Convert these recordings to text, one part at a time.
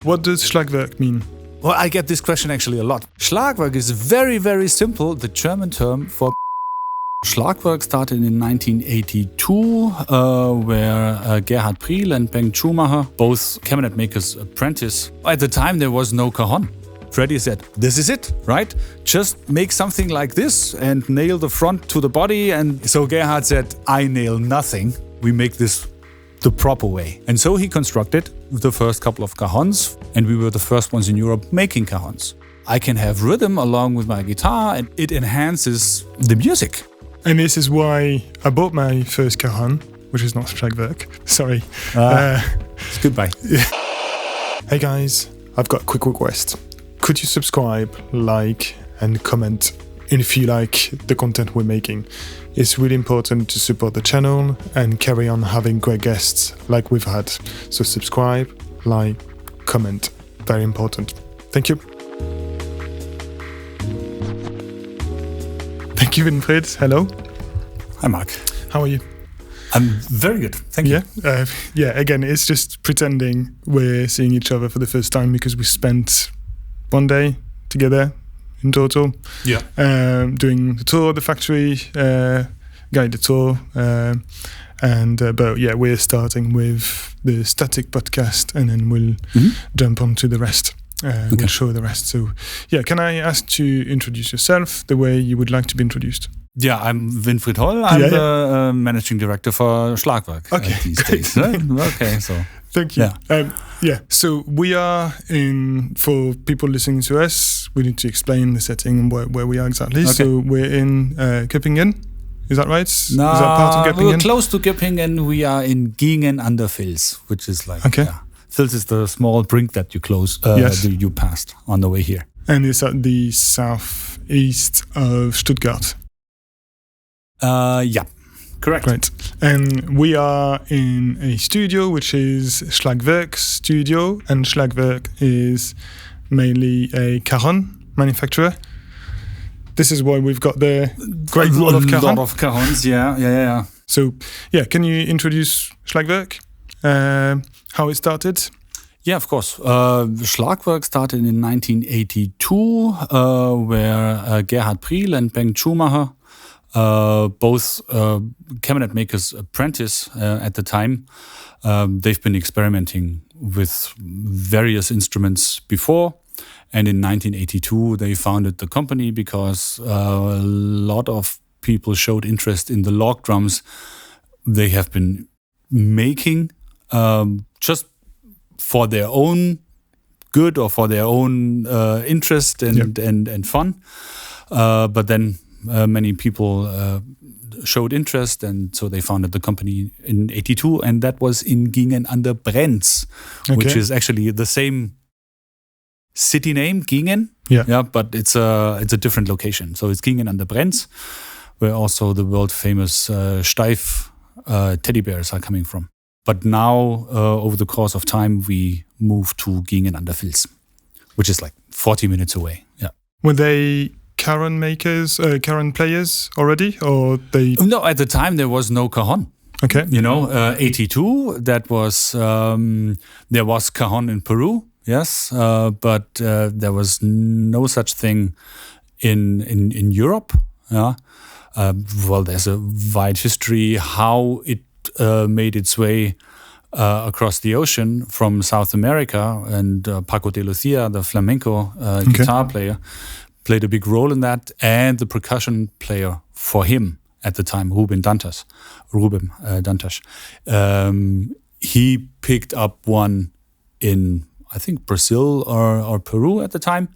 What does Schlagwerk mean? Well, I get this question actually a lot. Schlagwerk is very, very simple, the German term for Schlagwerk started in 1982, where Gearheart Priel and Bendt Schumacher, both cabinet makers' apprentice. At the time, there was no Cajon. Freddy said, this is it, right? Just make something like this and nail the front to the body. And so Gearheart said, I nail nothing. We make this the proper way. And so he constructed the first couple of cajons, and we were the first ones in Europe making cajons. I can have rhythm along with my guitar, and it enhances the music. And this is why I bought my first cajon, which is not Schlagwerk. Sorry. It's goodbye. Hey guys, I've got a quick request. Could you subscribe, like, and comment if you like the content we're making? It's really important to support the channel and carry on having great guests like we've had. So subscribe, like, comment. Very important. Thank you. Thank you, Winfried. Hello. Hi, Marc. How are you? I'm very good. Thank you. Yeah. Again, it's just pretending we're seeing each other for the first time because we spent one day together in total. Yeah. Doing the tour of the factory, guided tour. But yeah, we're starting with the static podcast and then we'll jump on to the rest. We'll show the rest. So yeah, can I ask you to introduce yourself the way you would like to be introduced? Yeah, I'm Winfreid Holl. I'm the managing director for Schlagwerk these days. Okay, so thank you. Yeah. So we are for people listening to us, we need to explain the setting and where we are exactly. Okay. So we're in Göppingen. Is that right? No, is that part of Göppingen? We're close to Göppingen. We are in Gingen under Vils, which is like Vils is the small brink that you you passed on the way here. And it's at the southeast of Stuttgart. Yeah, correct. Right. And we are in a studio which is Schlagwerk studio, and Schlagwerk is mainly a cajon manufacturer. This is why we've got the great lot of cajon. A lot of cajons, yeah. So, yeah, can you introduce Schlagwerk? How it started? Yeah, of course. Schlagwerk started in 1982, where Gearheart Priel and Bendt Schumacher, both cabinet makers' apprentice at the time. They've been experimenting with various instruments before. And in 1982, they founded the company because a lot of people showed interest in the log drums they have been making just for their own good or for their own interest and fun. But then many people showed interest, and so they founded the company in 82, and that was in Gingen an der Brenz, which is actually the same city name, Gingen, but it's a different location. So it's Gingen an der Brenz, where also the world famous Steif teddy bears are coming from. But now, over the course of time, we moved to Gingen an der Vils, which is like 40 minutes away. Yeah. Were they cajon makers, cajon players already, or they? No, at the time there was no cajon. Okay. 82. That was there was cajon in Peru. Yes, but there was no such thing in Europe. Yeah. Well, there's a wide history how it made its way across the ocean from South America, and Paco de Lucia, the flamenco guitar player, played a big role in that, and the percussion player for him at the time, Ruben Dantas. He picked up one in, I think, Brazil or Peru at the time,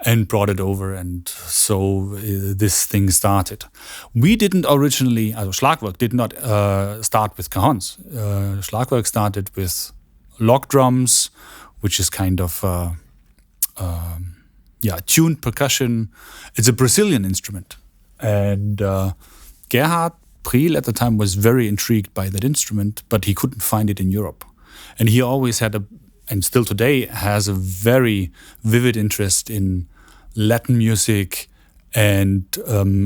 and brought it over, and so this thing started. We didn't originally, Schlagwerk did not start with cajons. Schlagwerk started with log drums, which is kind of tuned percussion. It's a Brazilian instrument, and Gearheart Priel at the time was very intrigued by that instrument, but he couldn't find it in Europe, and he always had and still today has a very vivid interest in Latin music and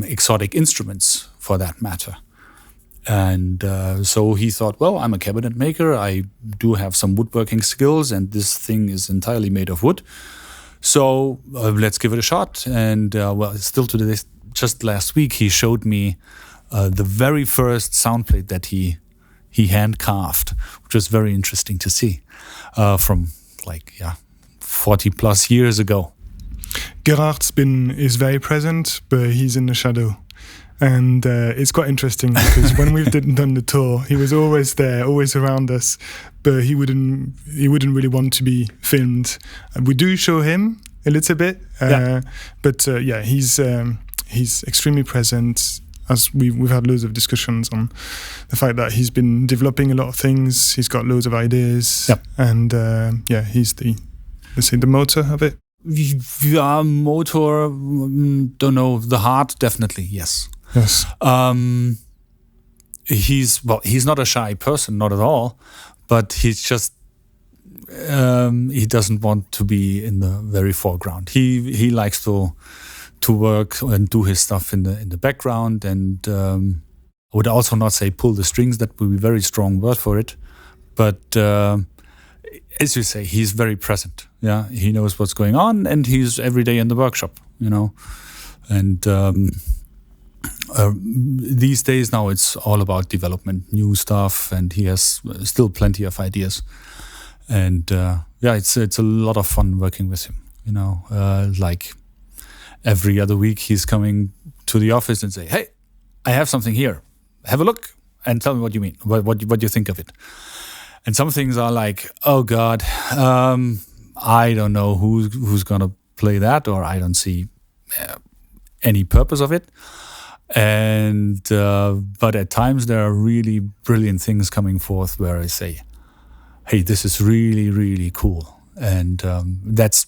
exotic instruments, for that matter. And so he thought, well, I'm a cabinet maker. I do have some woodworking skills, and this thing is entirely made of wood. So let's give it a shot. And well, still to this, just last week, he showed me the very first sound plate that he hand carved, which was very interesting to see from 40 plus years ago. Gearhart is very present, but he's in the shadow. And it's quite interesting because when we've done the tour, he was always there, always around us, but he wouldn't really want to be filmed. We do show him a little bit, but he's extremely present. As we've had loads of discussions on the fact that he's been developing a lot of things. He's got loads of ideas, and he's the motor of it. Yeah, motor. Don't know. The heart, definitely, yes. Yes. He's not a shy person, not at all, but he's just he doesn't want to be in the very foreground. He likes to work and do his stuff in the background, and I would also not say pull the strings. That would be a very strong word for it, but as you say, he's very present. Yeah, he knows what's going on, and he's every day in the workshop. And these days now it's all about development, new stuff, and he has still plenty of ideas. And it's a lot of fun working with him. Like every other week he's coming to the office and say, "Hey, I have something here. Have a look and tell me what you mean. What you think of it." And some things are like, "Oh God, I don't know who's gonna play that, or I don't see any purpose of it." And but at times there are really brilliant things coming forth where I say, "Hey, this is really, really cool." And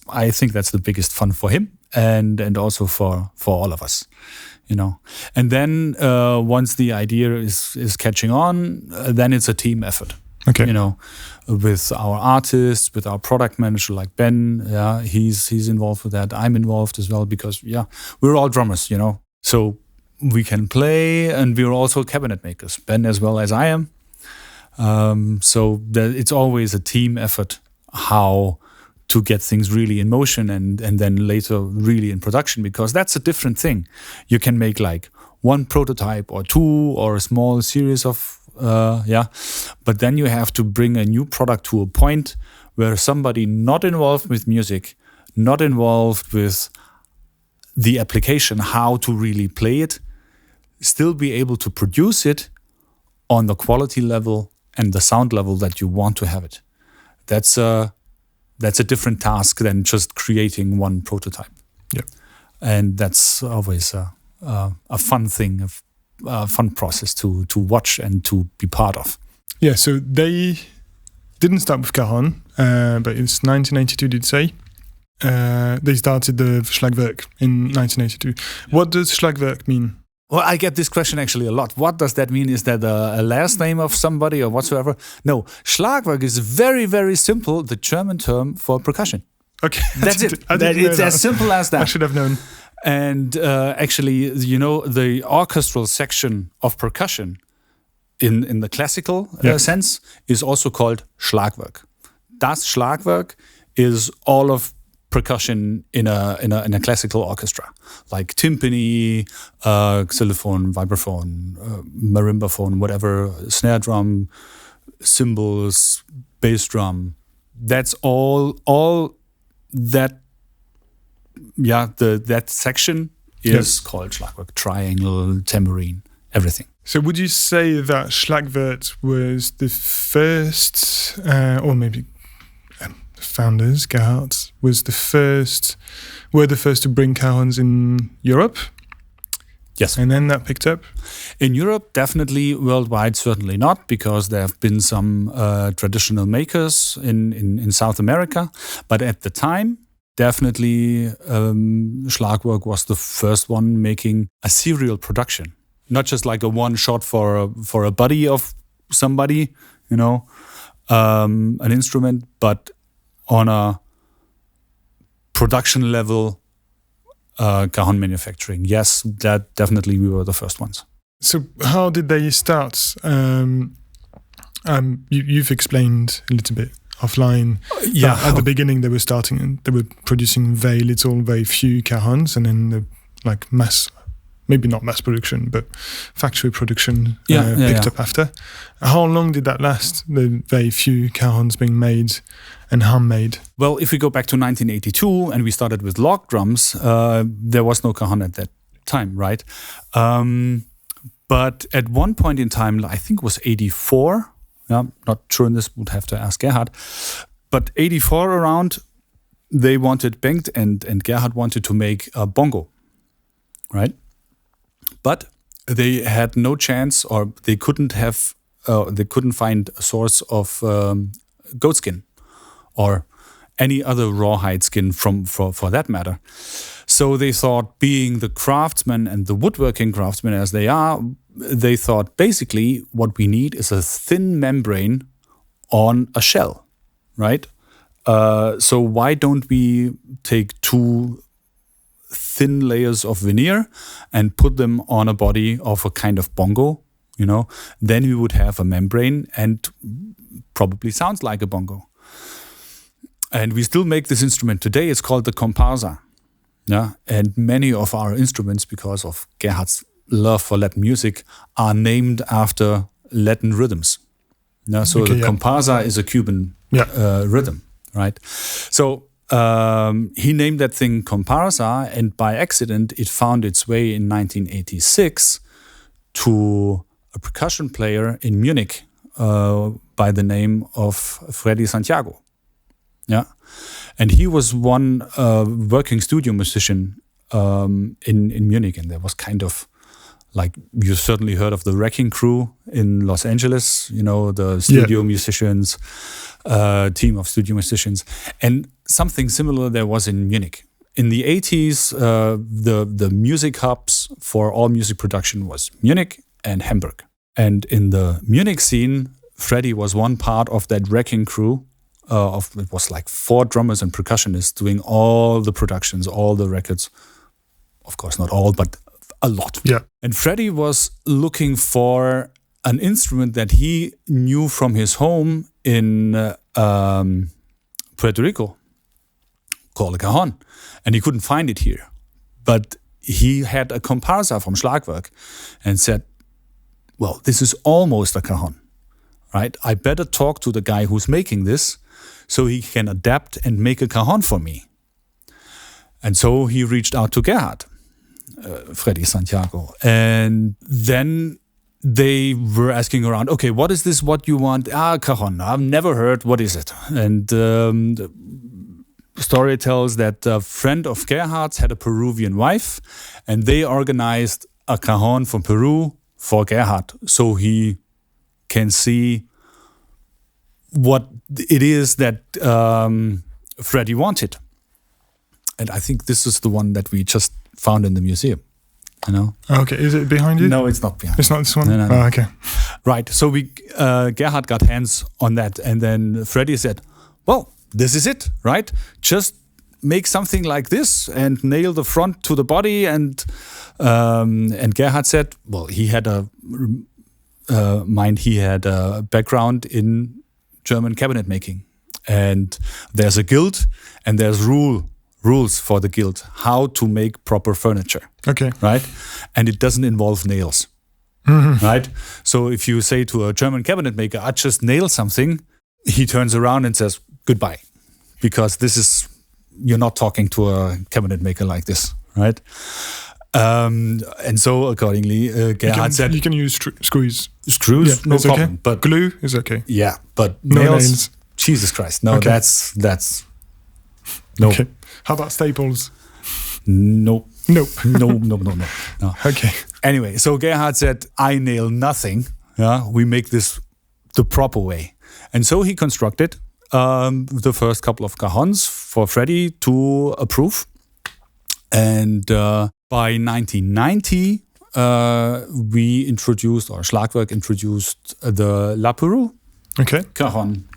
I think that's the biggest fun for him and also for all of us, And then once the idea is catching on, then it's a team effort. Okay. With our artists, with our product manager like Ben, he's involved with that. I'm involved as well because we're all drummers, So we can play, and we're also cabinet makers, Ben as well as I am. So it's always a team effort how to get things really in motion and then later really in production, because that's a different thing. You can make like one prototype or two or a small series of but then you have to bring a new product to a point where somebody not involved with music, not involved with the application, how to really play it, still be able to produce it on the quality level and the sound level that you want to have it. That's a different task than just creating one prototype. Yeah, and that's always a fun thing, a fun process to watch and to be part of. Yeah, so they didn't start with Cajon, but it's 1982, did you say? They started the Schlagwerk in 1982. What does Schlagwerk mean? Well, I get this question actually a lot. What does that mean? Is that a last name of somebody or whatsoever? No, Schlagwerk is very, very simple, the German term for percussion. Okay. That's it. It's as simple as that. I should have known. And actually, the orchestral section of percussion in the classical sense is also called Schlagwerk. Das Schlagwerk is all of percussion in a classical orchestra, like timpani, xylophone, vibraphone, marimbaphone, whatever, snare drum, cymbals, bass drum. That's all that. Yeah, that section is called Schlagwerk. Triangle, tambourine, everything. So would you say that Schlagwerk was the first, or maybe founders, Gearheart, were the first to bring cajons in Europe? Yes. And then that picked up? In Europe, definitely. Worldwide, certainly not, because there have been some traditional makers in South America. But at the time, definitely Schlagwerk was the first one making a serial production. Not just like a one shot for a buddy of somebody, an instrument, but on a production level, cajon manufacturing. Yes, that definitely we were the first ones. So how did they start? You've explained a little bit offline. At the beginning, they were producing very few Cajons, and then maybe not mass production, but factory production picked up after. How long did that last? The very few Cajons being made and handmade. Well, if we go back to 1982 and we started with log drums, there was no Cajon at that time, right? But at one point in time, I think it was 84. Not sure on this, would have to ask Gearheart. But 84 around, they wanted, Bendt and Gearheart wanted to make a bongo, right? But they had no chance, or they couldn't find a source of goat skin or any other rawhide skin for that matter. So they thought, being the craftsmen and the woodworking craftsmen as they are, they thought basically what we need is a thin membrane on a shell, right? So why don't we take 2 thin layers of veneer and put them on a body of a kind of bongo, then we would have a membrane and probably sounds like a bongo. And we still make this instrument today. It's called the comparsa. Yeah, and many of our instruments, because of Gearhart's love for Latin music, are named after Latin rhythms. Yeah, so the comparsa is a Cuban rhythm, right? So he named that thing comparsa, and by accident, it found its way in 1986 to a percussion player in Munich by the name of Freddy Santiiago. Yeah, and he was one working studio musician in Munich, and there was kind of like, you certainly heard of the Wrecking Crew in Los Angeles, the studio musicians, team of studio musicians, and something similar there was in Munich. In the 80s, the music hubs for all music production was Munich and Hamburg. And in the Munich scene, Freddy was one part of that Wrecking Crew. It was like 4 drummers and percussionists doing all the productions, all the records. Of course, not all, but a lot. Yeah. And Freddy was looking for an instrument that he knew from his home in Puerto Rico, called a cajon. And he couldn't find it here. But he had a comparsa from Schlagwerk and said, well, this is almost a cajon, right? I better talk to the guy who's making this so he can adapt and make a cajon for me. And so he reached out to Gearheart, Freddy Santiiago. And then they were asking around, okay, what is this, what you want? Cajon, I've never heard, what is it? And the story tells that a friend of Gearhart's had a Peruvian wife, and they organized a cajon from Peru for Gearheart, so he can see what it is that Freddy wanted. And I think this is the one that we just found in the museum. Okay, is it behind you? No, it's not behind. It's not this one? No. Oh, okay. Right, so Gearheart got hands on that, and then Freddy said, well, this is it, right? Just make something like this and nail the front to the body. And Gearheart said, well, he had a background in German cabinet making, and there's a guild and there's rules for the guild how to make proper furniture. Okay. Right? And it doesn't involve nails. Mm-hmm. Right? So if you say to a German cabinet maker, I just nail something, he turns around and says, goodbye. Because you're not talking to a cabinet maker like this, right? And so accordingly, Gearheart said, you can use screws. Screws, no problem. Okay. But glue is okay. Yeah, but no nails. Jesus Christ, no, okay. that's no. Okay. How about staples? Nope. Nope. No. Okay. Anyway, so Gearheart said, I nail nothing. Yeah, we make this the proper way. And so he constructed the first couple of cajons for Freddy to approve. And by 1990, we introduced, or Schlagwerk introduced, the La Peru cajon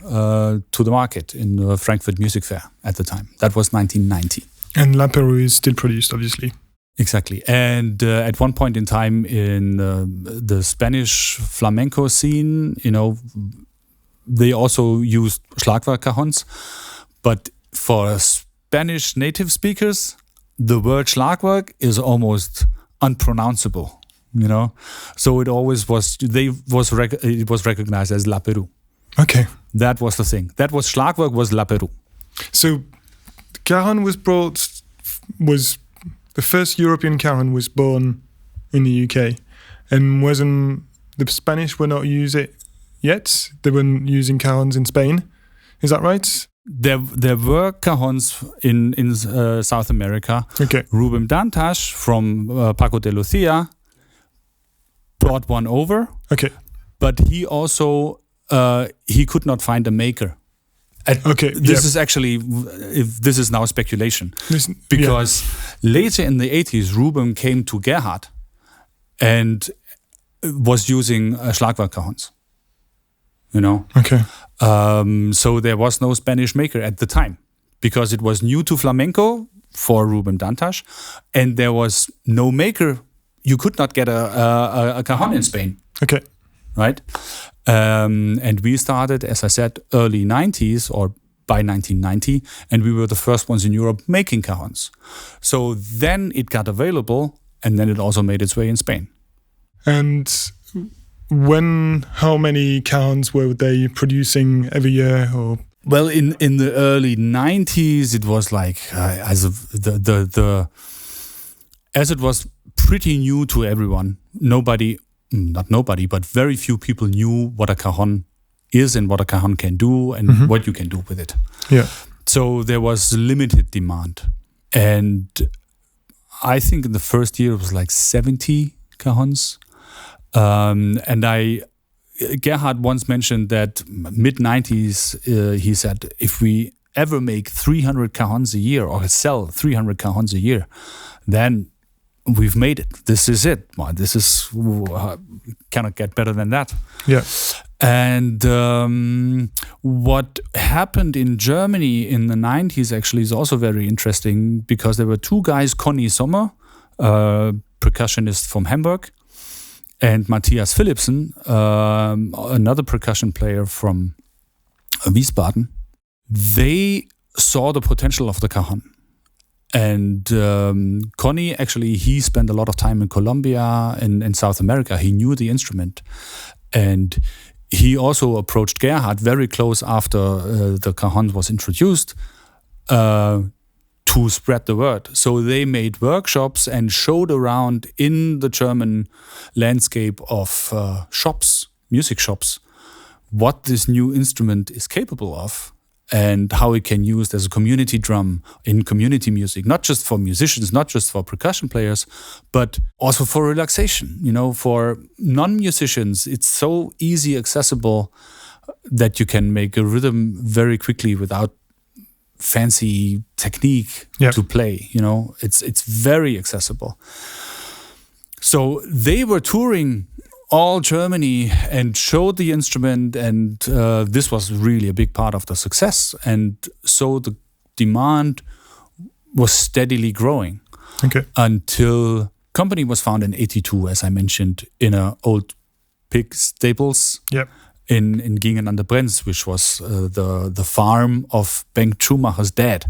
to the market in the Frankfurt Music Fair at the time. That was 1990. And La Peru is still produced, obviously. Exactly. And at one point in time in the Spanish flamenco scene, they also used Schlagwerk Cajons. But for Spanish native speakers, the word Schlagwerk is almost unpronounceable, So it always was, it was recognized as La Peru. Okay. That was the thing. That was Schlagwerk was La Peru. So Cajon was the first European Cajon was born in the UK, and wasn't the Spanish were not use it yet. They weren't using Cajons in Spain. Is that right? There were Cajons in South America. Okay. Rubem Dantas from Paco de Lucia brought one over. Okay. But he also he could not find a maker. This is actually, if this is now speculation, because later in the 80s, Rubem came to Gearheart and was using Schlagwerk Cajons. Okay. So there was no Spanish maker at the time because it was new to flamenco for Rubem Dantas, and there was no maker. You could not get a cajon in Spain. Okay. Right? And we started, as I said, early 90s or by 1990, and we were the first ones in Europe making cajons. So then it got available, and then it also made its way in Spain. And how many cajons were they producing every year? Or well, in the early 90s, it was like as it was pretty new to everyone. Not nobody, but very few people knew what a cajon is and what a cajon can do and what you can do with it. Yeah. So there was limited demand. And I think in the first year it was like 70 cajons. Gearheart once mentioned that mid-90s, he said, if we ever make 300 cajons a year or sell 300 cajons a year, then we've made it. This is it. Well, this is cannot get better than that. Yeah. And what happened in Germany in the 90s actually is also very interesting because there were two guys, Conny Sommer, percussionist from Hamburg, and Matthias Philipsen, another percussion player from Wiesbaden. They saw the potential of the cajon. And Conny, actually, he spent a lot of time in Colombia and in South America. He knew the instrument. And he also approached Gearheart very close after the cajon was introduced to spread the word. So they made workshops and showed around in the German landscape of shops, music shops, what this new instrument is capable of. And how it can be used as a community drum in community music, not just for musicians, not just for percussion players, but also for relaxation. For non-musicians, it's so easy accessible that you can make a rhythm very quickly without fancy technique to play. It's very accessible. So they were touring all Germany and showed the instrument, and this was really a big part of the success. And so the demand was steadily growing until company was founded in 82, as I mentioned, in an old pig stables in Gingen an der Brenz, which was the farm of Bendt Schumacher's dad.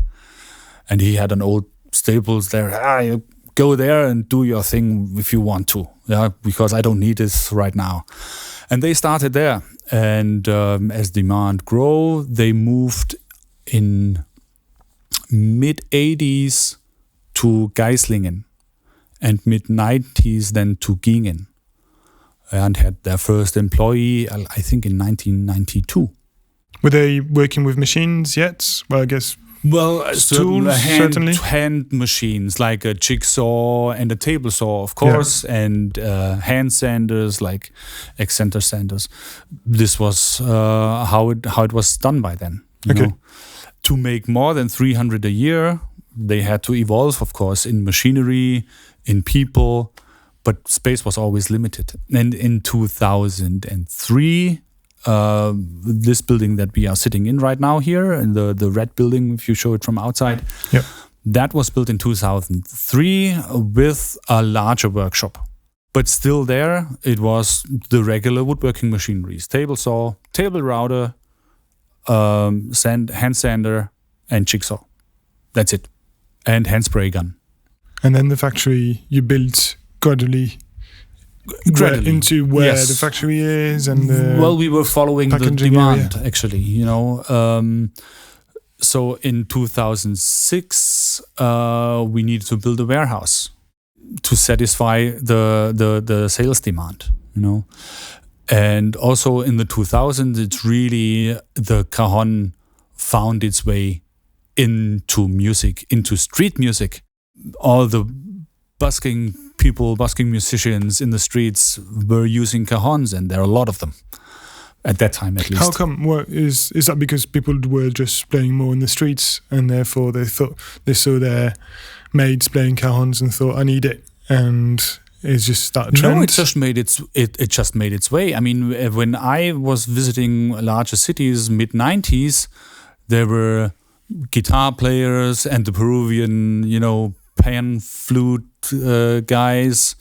And he had an old stables there. You go there and do your thing if you want to, because I don't need this right now. And they started there. And as demand grew, they moved in mid-80s to Geislingen and mid-90s then to Gingen, and had their first employee, I think, in 1992. Were they working with machines yet? Well, I guess... Well, tools, certainly. Hand machines like a jigsaw and a table saw, of course, and hand sanders like eccentric sanders. This was how it was done by then. You know? To make more than 300 a year, they had to evolve, of course, in machinery, in people, but space was always limited. And in 2003. This building that we are sitting in right now here, in the red building, if you show it from outside, That was built in 2003 with a larger workshop. But still there, it was the regular woodworking machineries. Table saw, table router, hand sander, and jigsaw. That's it. And hand spray gun. And then the factory you built gradually into where yes. the factory is, and well, we were following the demand actually. So in 2006, we needed to build a warehouse to satisfy the sales demand. And also in the 2000s, it's really the cajon found its way into music, into street music. All the busking musicians in the streets were using cajons, and there are a lot of them at that time, at least. How come? What is that? Because people were just playing more in the streets, and therefore they saw their mates playing cajons and thought, I need it, and it's just that trend. No, it just made its way. I mean, when I was visiting larger cities, mid-90s, there were guitar players and the Peruvian, pan flute guys,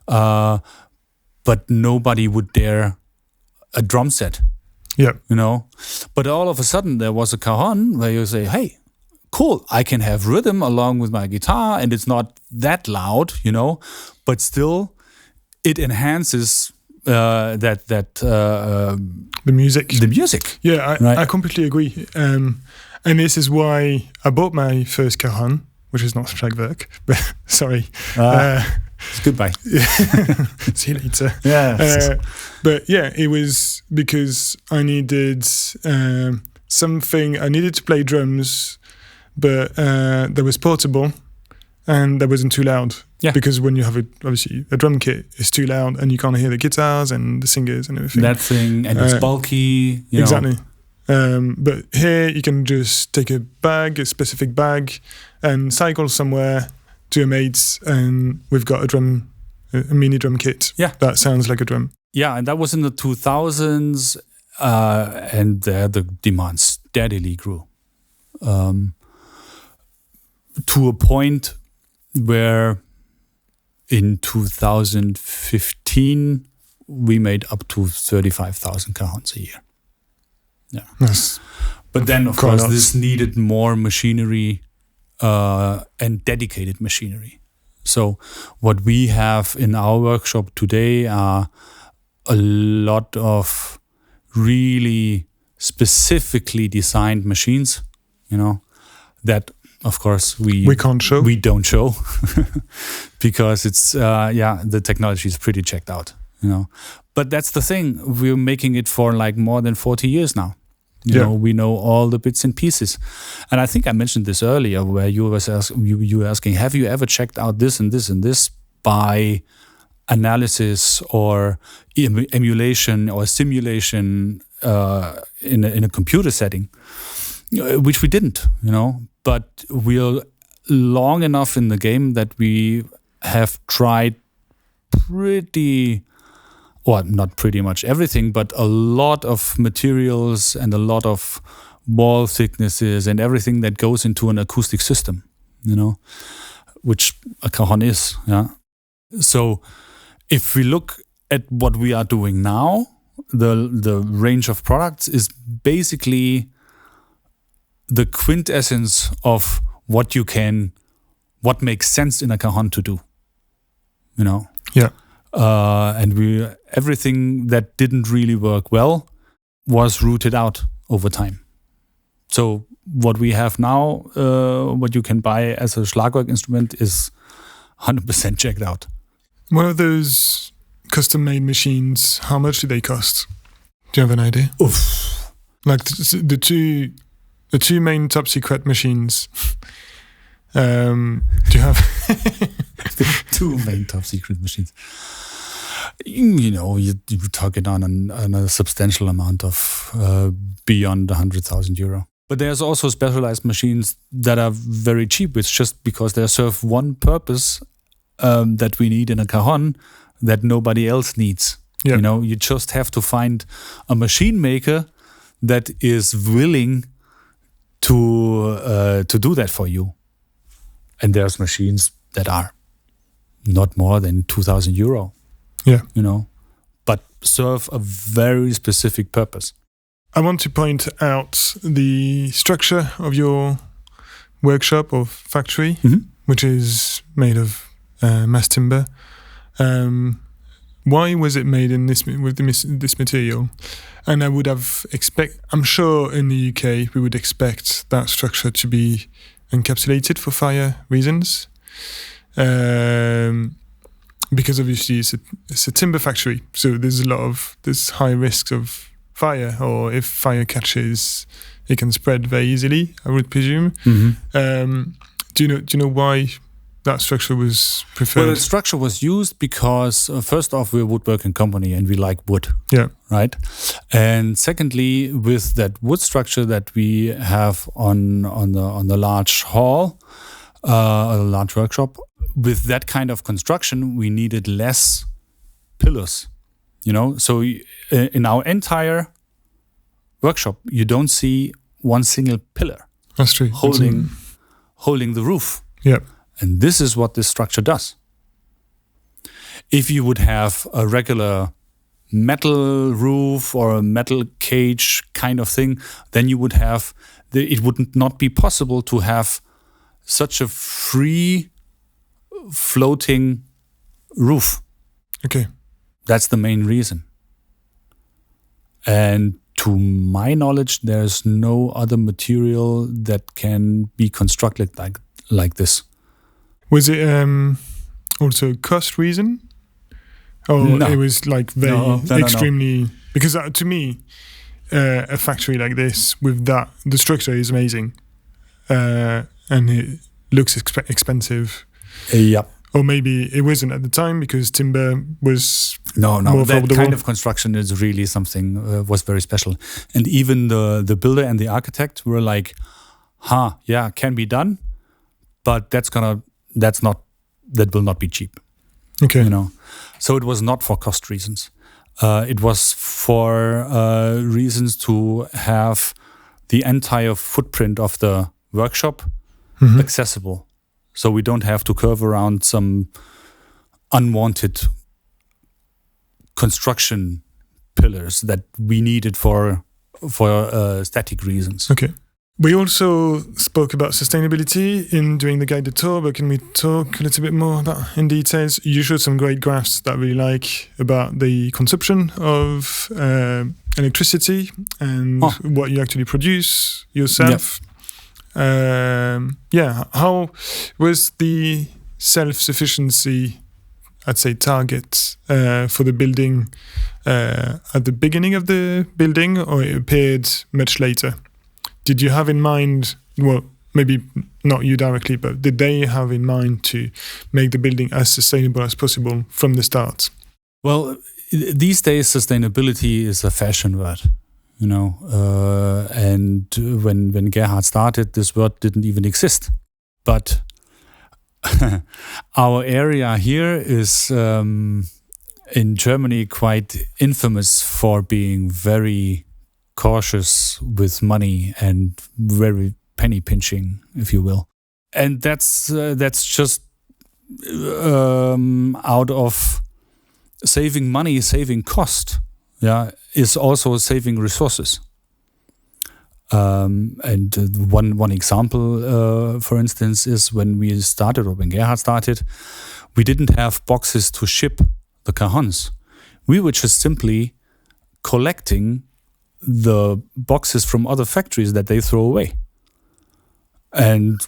but nobody would dare a drum set. Yeah. But all of a sudden there was a cajon where you say, hey, cool, I can have rhythm along with my guitar, and it's not that loud, but still it enhances the music. The music. Yeah, I completely agree. And this is why I bought my first cajon, which is not Schlagwerk, but sorry. Goodbye. See you later. Yeah. But yeah, it was because I needed something. I needed to play drums, but that was portable and that wasn't too loud. Yeah. Because when you have obviously a drum kit, it's too loud and you can't hear the guitars and the singers and everything. That thing, and it's bulky. Exactly. But here you can just take a specific bag, and cycle somewhere to a mate's, and we've got a mini drum kit. Yeah. That sounds like a drum. Yeah, and that was in the 2000s, and the demand steadily grew to a point where in 2015 we made up to 35,000 cajons a year. Yeah. Yes. But then, of course, this needed more machinery and dedicated machinery. So what we have in our workshop today are a lot of really specifically designed machines, that, of course, we can't show. We don't show because it's, the technology is pretty checked out, But that's the thing. We're making it for like more than 40 years now. We know all the bits and pieces. And I think I mentioned this earlier where you were asking, have you ever checked out this and this and this by analysis or emulation or simulation in a computer setting? Which we didn't, But we're long enough in the game that we have tried not pretty much everything, but a lot of materials and a lot of wall thicknesses and everything that goes into an acoustic system, which a cajon is. Yeah. So if we look at what we are doing now, the range of products is basically the quintessence of what makes sense in a cajon to do, Yeah. And everything that didn't really work well was rooted out over time. So what we have now, what you can buy as a Schlagwerk instrument, is 100% checked out. One of those custom-made machines, how much do they cost? Do you have an idea? Oof. Like the two main top secret machines. Do you have the two main top secret machines? You're talking on a substantial amount of beyond 100,000 euro. But there's also specialized machines that are very cheap, which just because they serve one purpose that we need in a cajon that nobody else needs. Yep. You just have to find a machine maker that is willing to do that for you. And there's machines that are not more than 2,000 euro. Yeah. But serve a very specific purpose. I want to point out the structure of your workshop or factory, which is made of mass timber. Why was it made in this material? And I would have I'm sure in the UK we would expect that structure to be encapsulated for fire reasons, because obviously it's a timber factory, so there's high risks of fire, or if fire catches, it can spread very easily, I would presume. Do you know why that structure was preferred? Well, the structure was used because first off, we're a woodworking company and we like wood. Yeah. Right. And secondly, with that wood structure that we have on the large hall, a large workshop, with that kind of construction, we needed less pillars. So in our entire workshop, you don't see one single pillar. That's true. Holding the roof. Yeah. And this is what this structure does. If you would have a regular metal roof or a metal cage kind of thing, then you would have it would not be possible to have such a free floating roof. Okay. That's the main reason. And to my knowledge, there's no other material that can be constructed like this. Was it also a cost reason? Or No. It was like very extremely... No. Because to me, a factory like this with the structure is amazing. And it looks expensive. Yeah. Or maybe it wasn't at the time because timber was No. more That affordable. kind of construction is really something was very special. And even the builder and the architect were like, can be done, but that will not be cheap. Okay. So it was not for cost reasons. It was for reasons to have the entire footprint of the workshop accessible. So we don't have to curve around some unwanted construction pillars that we needed for static reasons. Okay. We also spoke about sustainability in doing the guided tour, but can we talk a little bit more about in details? You showed some great graphs that I really like about the consumption of electricity and what you actually produce yourself. How was the self-sufficiency, I'd say, target for the building at the beginning of the building, or it appeared much later? Did you have in mind, well, maybe not you directly, but did they have in mind to make the building as sustainable as possible from the start? Well, these days, sustainability is a fashion word, and when Gearheart started, this word didn't even exist. But our area here is in Germany quite infamous for being very cautious with money and very penny pinching, if you will, and that's just out of saving money, saving cost. Is also saving resources. And one example, for instance, is when we started, or when Gearheart started, we didn't have boxes to ship the Cajons. We were just simply collecting the boxes from other factories that they throw away. And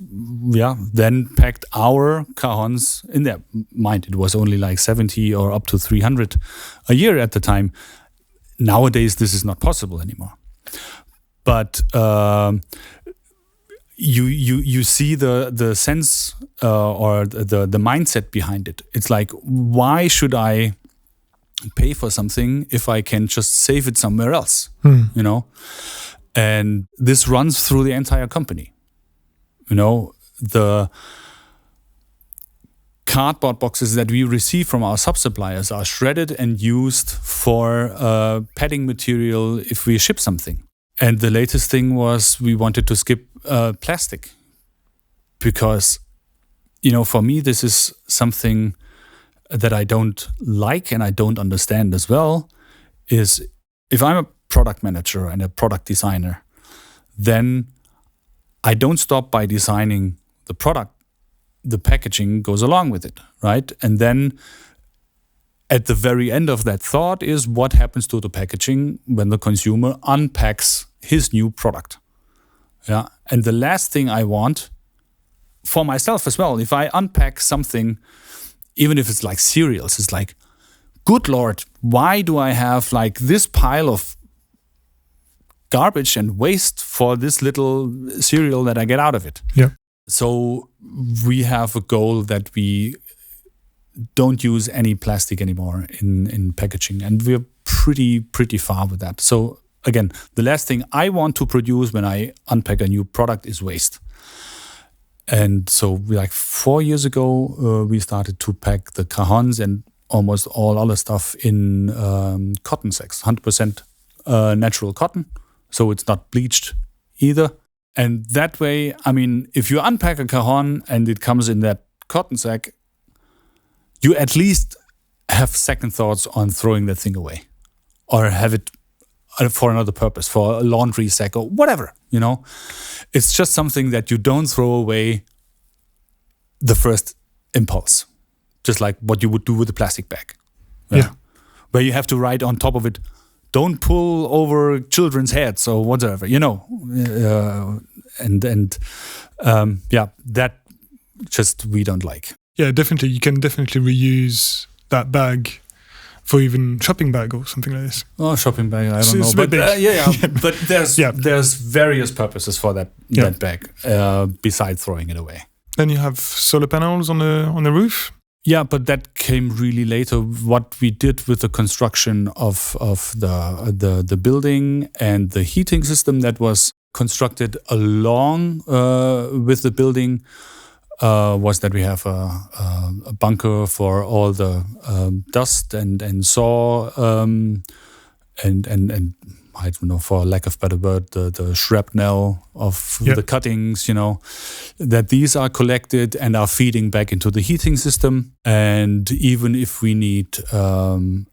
then packed our Cajons in there. Mind, it was only like 70 or up to 300 a year at the time. Nowadays, this is not possible anymore. But you see the sense or the mindset behind it. It's like, why should I pay for something if I can just save it somewhere else? And this runs through the entire company. The cardboard boxes that we receive from our sub-suppliers are shredded and used for padding material if we ship something. And the latest thing was we wanted to skip plastic, because for me, this is something that I don't like and I don't understand as well, is if I'm a product manager and a product designer, then I don't stop by designing the product. The packaging goes along with it, right? And then at the very end of that thought is what happens to the packaging when the consumer unpacks his new product. Yeah. And the last thing I want for myself as well, if I unpack something, even if it's like cereals, it's like, good Lord, why do I have like this pile of garbage and waste for this little cereal that I get out of it? Yeah. So we have a goal that we don't use any plastic anymore in packaging, and we're pretty far with that. So again, the last thing I want to produce when I unpack a new product is waste. And so like 4 years ago, we started to pack the Cajons and almost all other stuff in cotton sacks, 100% natural cotton. So it's not bleached either. And that way, I mean, if you unpack a Cajon and it comes in that cotton sack, you at least have second thoughts on throwing that thing away or have it for another purpose, for a laundry sack or whatever, It's just something that you don't throw away the first impulse, just like what you would do with a plastic bag. Yeah. Where you have to write on top of it, don't pull over children's heads or whatever, that just we don't like. Yeah, definitely. You can definitely reuse that bag for even shopping bag or something like this. Oh, shopping bag, I don't So know. it's a But bit big. but there's various purposes for that bag besides throwing it away. Then you have solar panels on the roof. Yeah, but that came really later. What we did with the construction of the building and the heating system that was constructed along with the building was that we have a bunker for all the dust and saw and I don't know, for lack of better word, the shrapnel of the cuttings, that these are collected and are feeding back into the heating system. And even if we need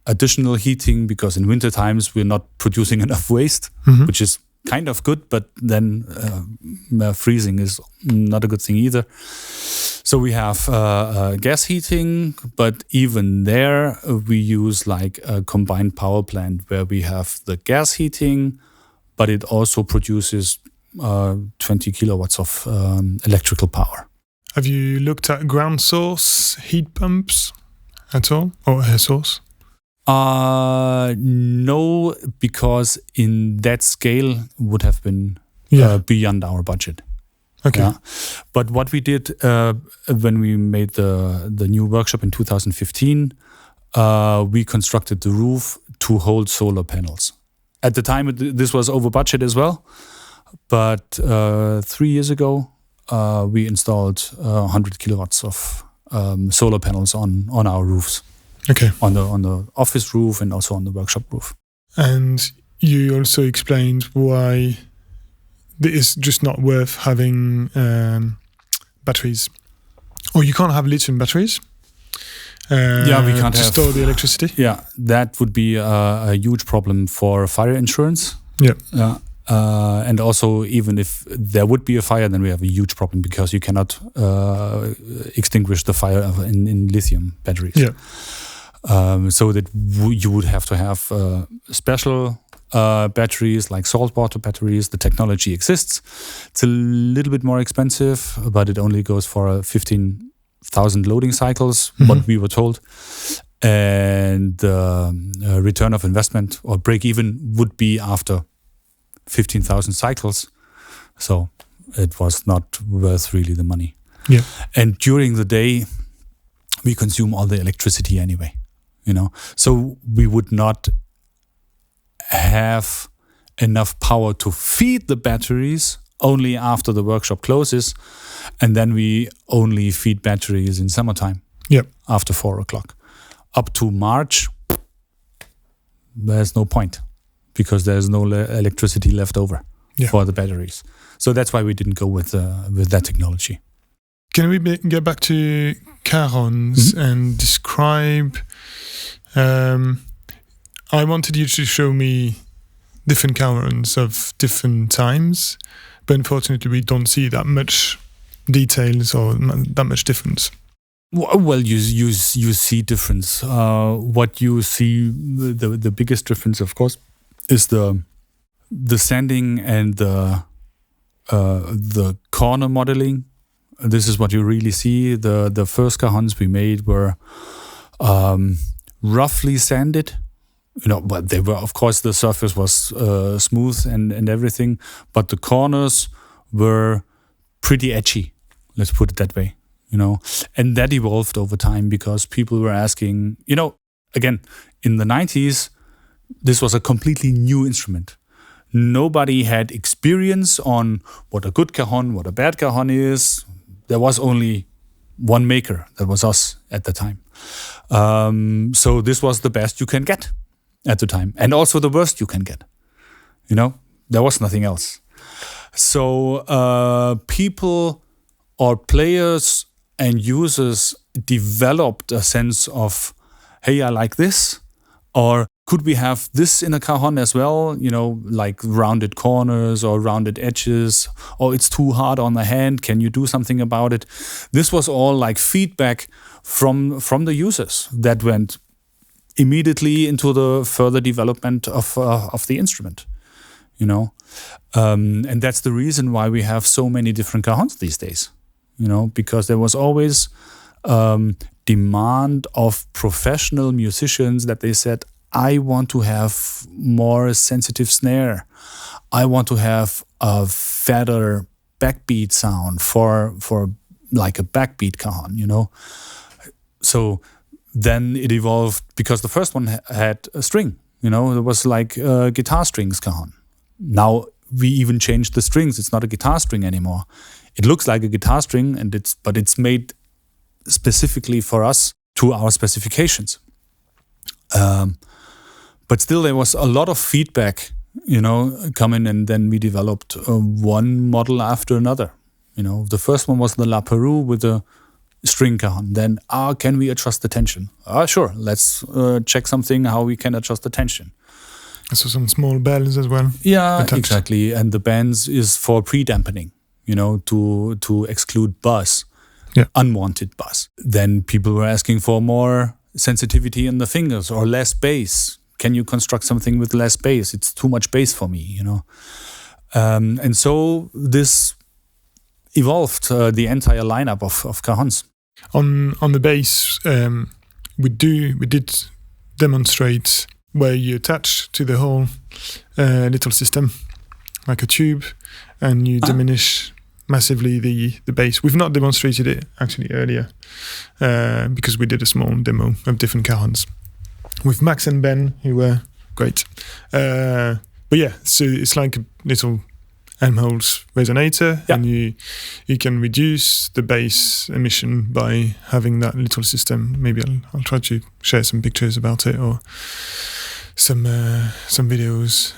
additional heating, because in winter times we're not producing enough waste, which is kind of good, but then freezing is not a good thing either. So we have gas heating, but even there we use like a combined power plant where we have the gas heating, but it also produces 20 kilowatts of electrical power. Have you looked at ground source heat pumps at all, or air source? No, because in that scale would have been beyond our budget. Okay. Yeah. But what we did when we made the new workshop in 2015, we constructed the roof to hold solar panels. At the time, this was over budget as well. But 3 years ago, we installed 100 kilowatts of solar panels on our roofs. Okay. On the office roof and also on the workshop roof. And you also explained why it is just not worth having batteries, or you can't have lithium batteries. We can't to store the electricity. Yeah, that would be a huge problem for fire insurance. Yeah. And also, even if there would be a fire, then we have a huge problem because you cannot extinguish the fire in lithium batteries. Yeah. So that you would have to have special batteries like saltwater batteries. The technology exists. It's a little bit more expensive, but it only goes for 15,000 loading cycles, what we were told. And the return of investment or break even would be after 15,000 cycles. So it was not worth really the money. Yeah. And during the day, we consume all the electricity anyway. So we would not have enough power to feed the batteries only after the workshop closes, and then we only feed batteries in summertime. Yep. After 4 o'clock. Up to March, there's no point because there's no electricity left over for the batteries. So that's why we didn't go with that technology. Can we get back to Cajons and describe? I wanted you to show me different Cajons of different times, but unfortunately we don't see that much details or that much difference. Well, you see difference. What you see, the biggest difference, of course, is the sanding and the corner modeling. This is what you really see. The first Cajons we made were roughly sanded. But they were, of course, the surface was smooth and everything, but the corners were pretty edgy. Let's put it that way. And that evolved over time because people were asking. Again, in the 90s, this was a completely new instrument. Nobody had experience on what a good cajon, what a bad cajon is. There was only one maker, that was us at the time. So this was the best you can get at the time, and also the worst you can get. There was nothing else. So people or players and users developed a sense of, hey, I like this, or could we have this in a cajon as well? Like rounded corners or rounded edges, or it's too hard on the hand. Can you do something about it? This was all like feedback from the users that went immediately into the further development of the instrument. And that's the reason why we have so many different cajons these days. Because there was always demand of professional musicians that they said, I want to have more sensitive snare. I want to have a fatter backbeat sound for like a backbeat cajon, So then it evolved because the first one had a string, it was like guitar strings cajon. Now we even changed the strings. It's not a guitar string anymore. It looks like a guitar string, but it's made specifically for us to our specifications. But still, there was a lot of feedback, coming, and then we developed one model after another. The first one was the La Peru with a string cajon. Then, can we adjust the tension? Sure, let's check something how we can adjust the tension. So some small bells as well. Yeah, exactly. And the bands is for pre-dampening, to exclude buzz, unwanted buzz. Then people were asking for more sensitivity in the fingers or less bass. Can you construct something with less bass? It's too much bass for me, And so this evolved the entire lineup of cajons. On the bass, we did demonstrate where you attach to the whole little system, like a tube, and you diminish massively the bass. We've not demonstrated it actually earlier because we did a small demo of different cajons with Max and Ben, who were great. But yeah, so it's like a little Helmholtz resonator, and you can reduce the bass emission by having that little system. Maybe I'll try to share some pictures about it or some videos.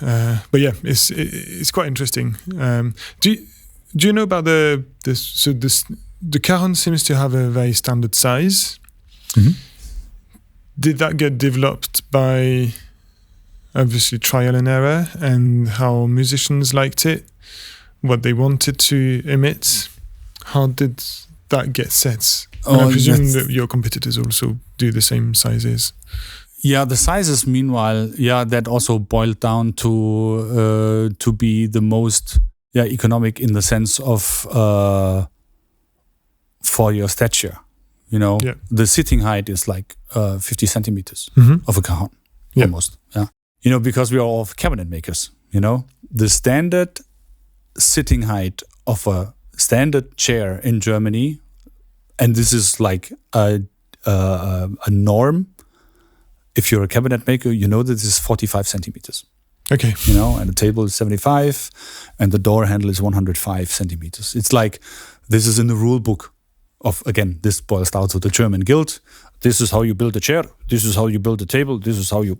But yeah, it's quite interesting. Do you know about the cajon seems to have a very standard size. Mm-hmm. Did that get developed by obviously trial and error and how musicians liked it, what they wanted to emit? How did that get set? And I presume that your competitors also do the same sizes. Yeah, the sizes, meanwhile, that also boiled down to be the most economic in the sense of for your stature. The sitting height is like 50 centimeters of a cajon, almost. Yeah, because we are all cabinet makers. The standard sitting height of a standard chair in Germany, and this is like a norm. If you're a cabinet maker, that this is 45 centimeters. Okay. And the table is 75, and the door handle is 105 centimeters. It's like this is in the rule book of, again, this boils down to the German guild. This is how you build a chair. This is how you build a table. This is how you.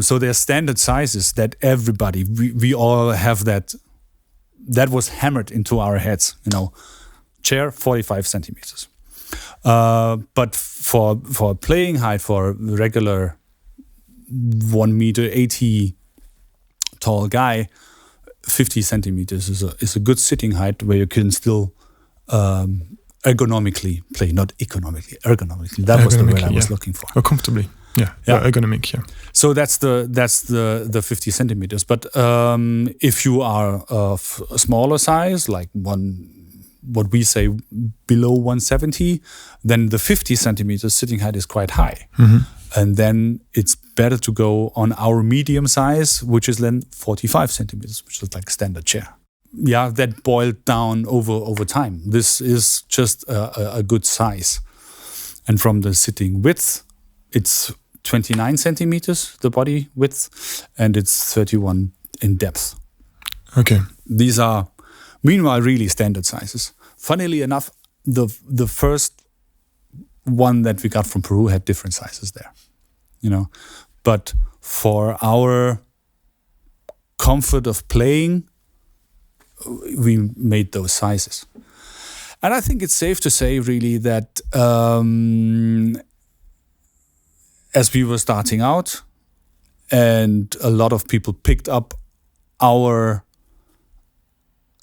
So there's standard sizes that everybody, we all have that. That was hammered into our heads. chair, 45 centimeters. But for playing height, for a regular 1.80 meter tall guy, 50 centimeters is a good sitting height where you can still ergonomically play, not economically, ergonomically. That was the word I was looking for. Or comfortably, ergonomic, yeah. So that's the 50 centimeters. But if you are of a smaller size, like what we say below 170, then the 50 centimeters sitting height is quite high. Mm-hmm. And then it's better to go on our medium size, which is then 45 centimeters, which is like standard chair. Yeah, that boiled down over time. This is just a good size. And from the sitting width, it's 29 centimeters, the body width, and it's 31 in depth. Okay. These are, meanwhile, really standard sizes. Funnily enough, the first one that we got from Peru had different sizes there, But for our comfort of playing, we made those sizes. And I think it's safe to say, really, that as we were starting out, and a lot of people picked up our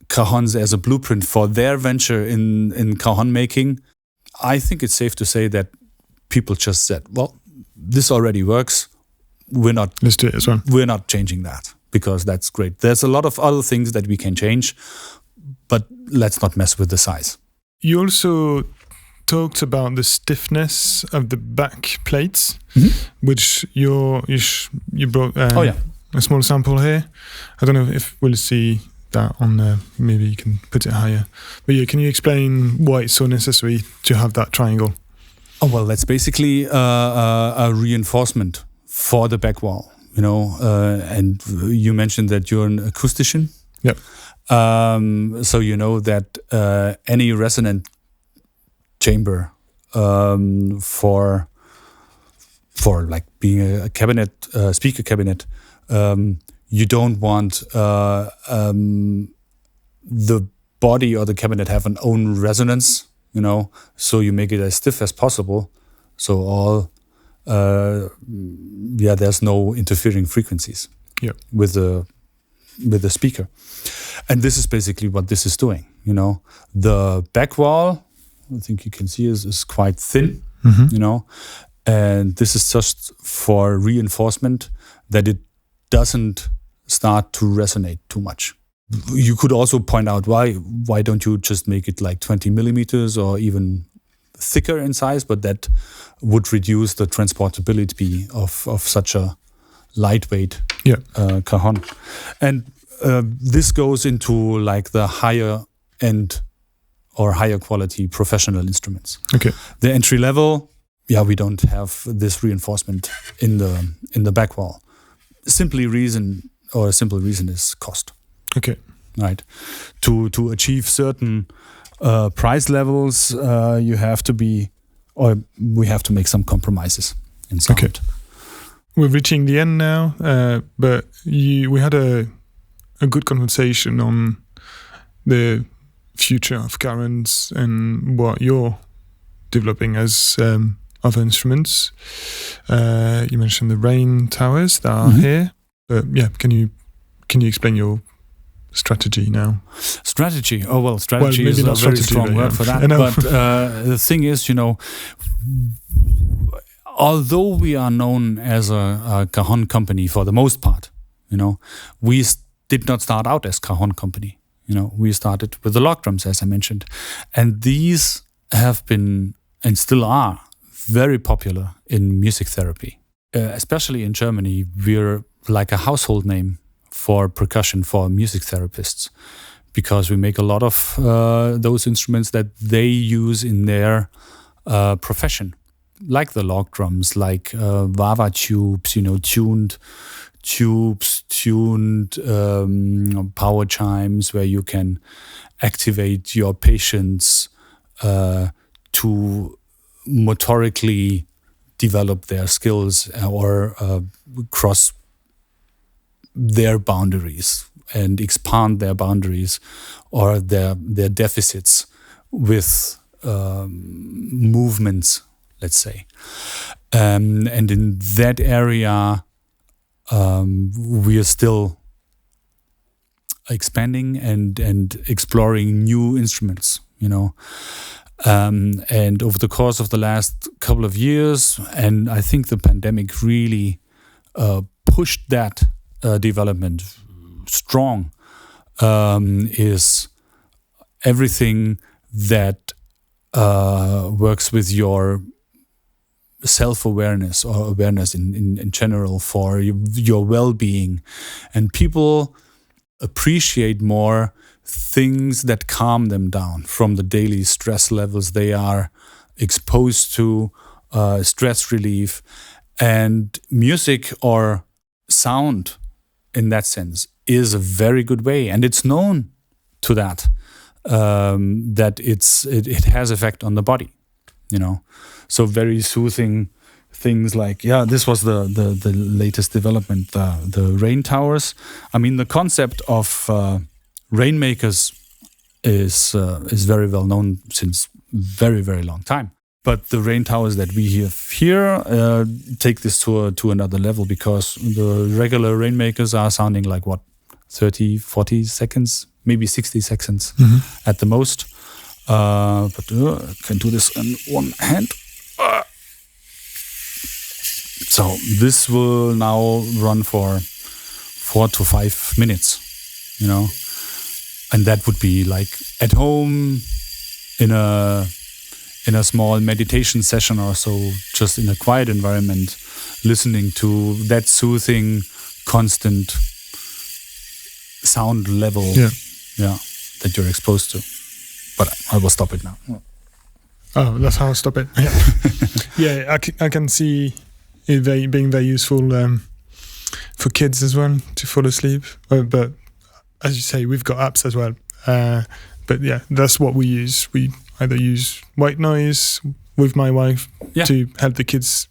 Cajons as a blueprint for their venture in cajon making, I think it's safe to say that people just said, well, this already works. Let's do it as well. We're not changing that because that's great. There's a lot of other things that we can change, but let's not mess with the size. You also talked about the stiffness of the back plates, which you brought a small sample here. I don't know if we'll see that on there. Maybe you can put it higher. But yeah, can you explain why it's so necessary to have that triangle? Oh, well, that's basically a reinforcement for the back wall, and you mentioned that you're an acoustician. Yep. So you know that any resonant chamber for like being a cabinet, speaker cabinet, you don't want the body or the cabinet have an own resonance, so you make it as stiff as possible. So there's no interfering frequencies with the speaker. And this is basically what this is doing, The back wall, I think you can see is quite thin, and this is just for reinforcement that it doesn't start to resonate too much. You could also point out why don't you just make it like 20 millimeters or even thicker in size, but that would reduce the transportability of such a lightweight cajon. And this goes into like the higher end or higher quality professional instruments. Okay. The entry level, we don't have this reinforcement in the back wall. A simple reason is cost. Okay. Right. To achieve certain price levels, we have to make some compromises in sound. Okay. We're reaching the end now, but we had a good conversation on the future of Cajons and what you're developing as other instruments. You mentioned the rain towers that are here, but can you explain your strategy now? Strategy? Oh, well, strategy is a very strong word for that. But the thing is, although we are known as a cajon company for the most part, we did not start out as cajon company. We started with the log drums, as I mentioned. And these have been, and still are, very popular in music therapy. Especially in Germany, we're like a household name for percussion for music therapists, because we make a lot of those instruments that they use in their profession, like the log drums, like wah-wah tubes, tuned tubes, tuned power chimes, where you can activate your patients to motorically develop their skills or cross their boundaries and expand their boundaries or their deficits with movements, let's say. And in that area, we are still expanding and exploring new instruments, and over the course of the last couple of years, and I think the pandemic really pushed that development strong, is everything that works with your self-awareness or awareness in general for your well-being. And people appreciate more things that calm them down from the daily stress levels they are exposed to, stress relief. And music or sound, in that sense, is a very good way. And it's known to that, that it has effect on the body, So very soothing things like, this was the latest development, the rain towers. I mean, the concept of rainmakers is very well known since very, very long time. But the rain towers that we have here take this to another level, because the regular rainmakers are sounding like 30, 40 seconds, maybe 60 seconds at the most. But I can do this in one hand. So this will now run for 4 to 5 minutes, and that would be like at home in a small meditation session or so, just in a quiet environment, listening to that soothing, constant sound level, that you're exposed to. But I will stop it now. Oh, that's how I stop it. Yeah, I can see it being very useful for kids as well to fall asleep. But as you say, we've got apps as well. But yeah, that's what we use. We either use white noise with my wife to help the kids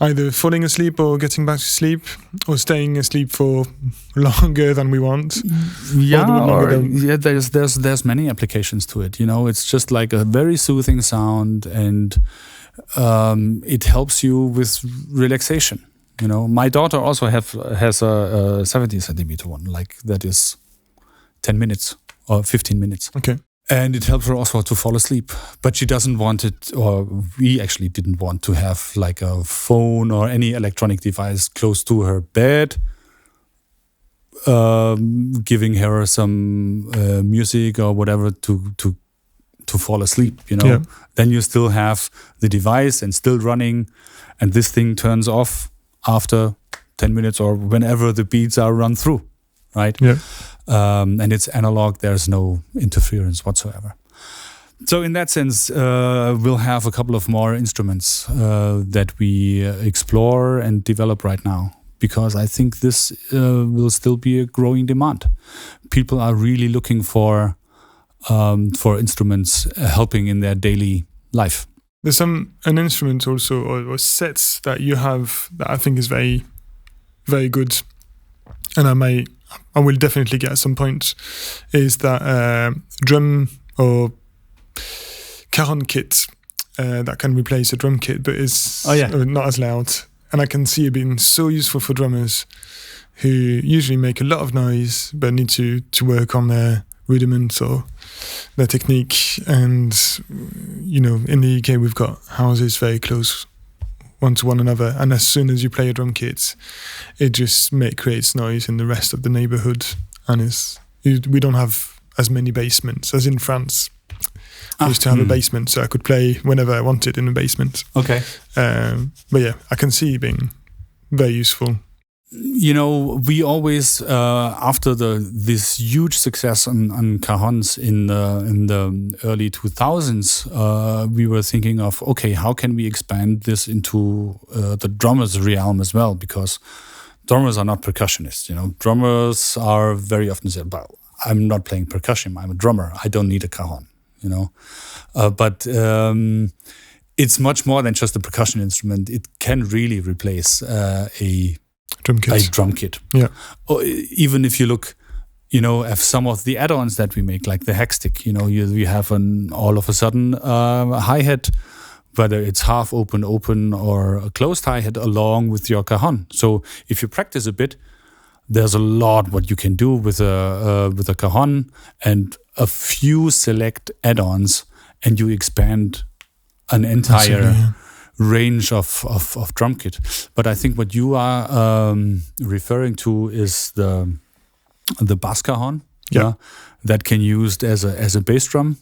either falling asleep or getting back to sleep, or staying asleep for longer than we want. There's many applications to it. It's just like a very soothing sound, and it helps you with relaxation. My daughter also has a 70 centimeter one, like that is 10 minutes or 15 minutes. Okay. And it helps her also to fall asleep. But she doesn't want it, or we actually didn't want to have like a phone or any electronic device close to her bed, giving her some music or whatever to fall asleep, Then you still have the device and still running, and this thing turns off after 10 minutes or whenever the beats are run through, right? Yeah. And it's analog, there's no interference whatsoever. So in that sense, we'll have a couple of more instruments that we explore and develop right now, because I think this will still be a growing demand. People are really looking for instruments helping in their daily life. There's an instrument also, or sets that you have that I think is very, very good, and I will definitely get at some point, is that drum or Cajon kit that can replace a drum kit, but is not as loud. And I can see it being so useful for drummers who usually make a lot of noise but need to work on their rudiments or their technique. And, in the UK we've got houses very close one to one another, and as soon as you play a drum kit, it just creates noise in the rest of the neighborhood. And we don't have as many basements as in France. I used to have a basement, so I could play whenever I wanted in a basement. Okay. But yeah, I can see it being very useful. We always, after this huge success on Cajons in the early 2000s, we were thinking of, okay, how can we expand this into the drummers' realm as well? Because drummers are not percussionists. Drummers are very often said, "Well, I'm not playing percussion. I'm a drummer. I don't need a cajon." But it's much more than just a percussion instrument. It can really replace a drum kit. Yeah. Or even if you look if some of the add-ons that we make, like the hack stick, you have all of a sudden hi-hat, whether it's half open, or a closed hi-hat along with your cajon. So if you practice a bit, there's a lot what you can do with a cajon and a few select add-ons, and you expand an entire range of drum kit. But I think what you are referring to is the bass cajon, that can used as a bass drum,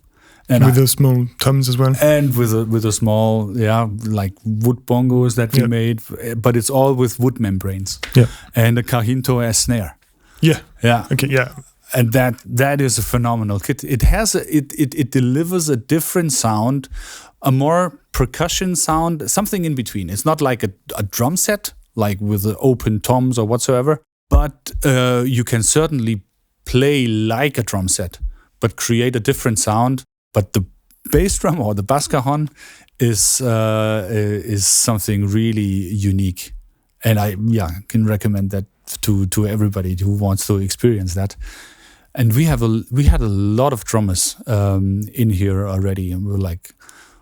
and with those small toms as well, and with a small like wood bongos that we made, but it's all with wood membranes, and a quinto as snare. And that is a phenomenal kit. It has it delivers a different sound, a more percussion sound, something in between. It's not like a drum set, like with the open toms or whatsoever, but you can certainly play like a drum set, but create a different sound. But the bass drum or the bass cajon is something really unique, and I can recommend that to everybody who wants to experience that. And we had a lot of drummers in here already, and we were like,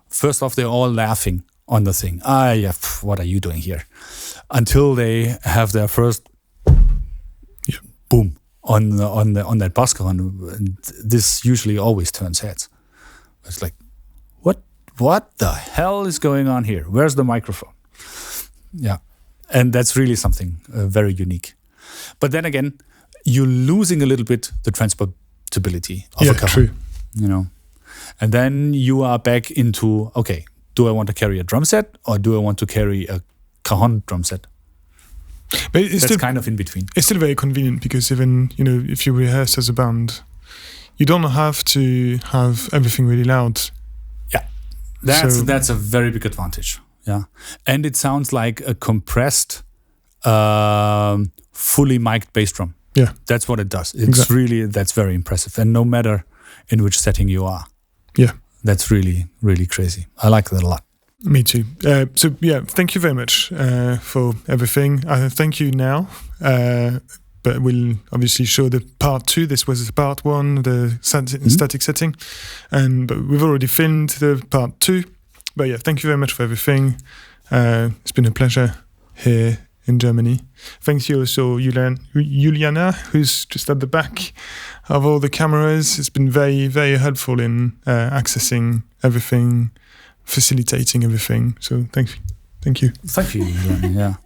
first off, they're all laughing on the thing. What are you doing here? Until they have their first boom on that bass cajon, and this usually always turns heads. It's like, what the hell is going on here? Where's the microphone? Yeah, and that's really something very unique. But then again, you're losing a little bit the transportability of a cajon. True. And then you are back into, okay, do I want to carry a drum set or do I want to carry a cajon drum set? But it's that's still kind of in between. It's still very convenient because even, if you rehearse as a band, you don't have to have everything really loud. Yeah, that's a very big advantage. Yeah, and it sounds like a compressed, fully mic'd bass drum. Yeah, that's what it does. It's really, that's very impressive. And no matter in which setting you are, that's really, really crazy. I like that a lot. Me too. Thank you very much for everything. Thank you now. But we'll obviously show the part 2. This was part 1, the static setting. But we've already filmed the part 2. But thank you very much for everything. It's been a pleasure here in Germany. Thanks you also, Juliana, who's just at the back of all the cameras. It's been very, very helpful in accessing everything, facilitating everything. So thank you. Thank you, Juliana.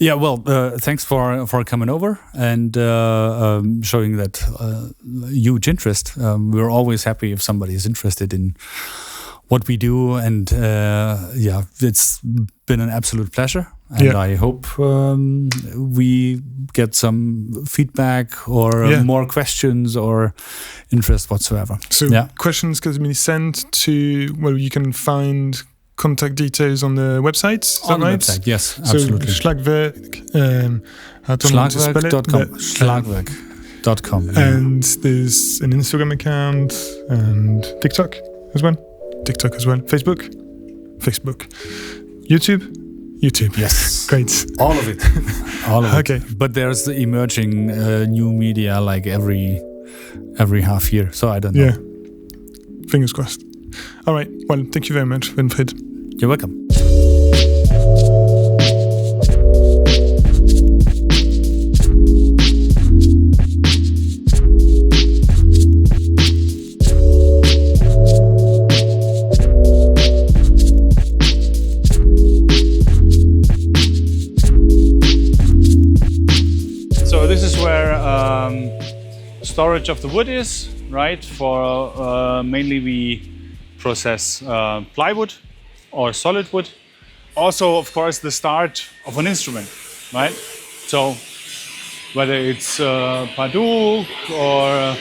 Well, thanks for coming over and showing that huge interest. We're always happy if somebody is interested in what we do, and it's been an absolute pleasure. And I hope we get some feedback or more questions or interest whatsoever. So questions can be sent to, you can find contact details on the website. Is that right? The website, yes, absolutely. So Schlagwerk, Schlagwerk.com. And there's an Instagram account and TikTok as well. Facebook. YouTube. Yes. Great. All of it. Okay. But there's the emerging new media like every half year. So I don't know. Yeah. Fingers crossed. All right. Well, thank you very much, Winfried. You're welcome. So this is where storage of the wood is, right? For mainly we process plywood or solid wood. Also, of course, the start of an instrument, right? So whether it's Paduk or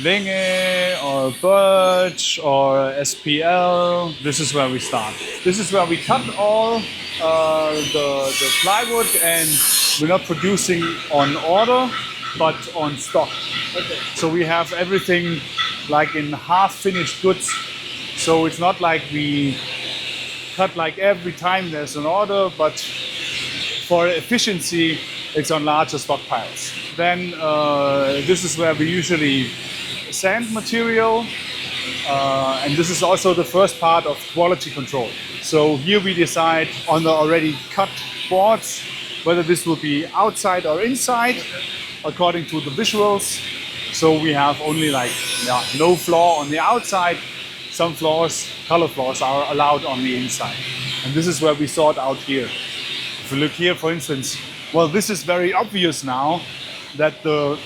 Gingen or birch or SPL, this is where we start. This is where we cut all the plywood, and we're not producing on order, but on stock. Okay. So we have everything like in half-finished goods. So it's not like we cut like every time there's an order, but for efficiency, it's on larger stockpiles. Then this is where we usually sand material, and this is also the first part of quality control. So here we decide on the already cut boards whether this will be outside or inside according to the visuals. So we have only like no floor on the outside. Some floors, color floors, are allowed on the inside. And this is where we sort out here. If you look here, for instance, well, this is very obvious now that the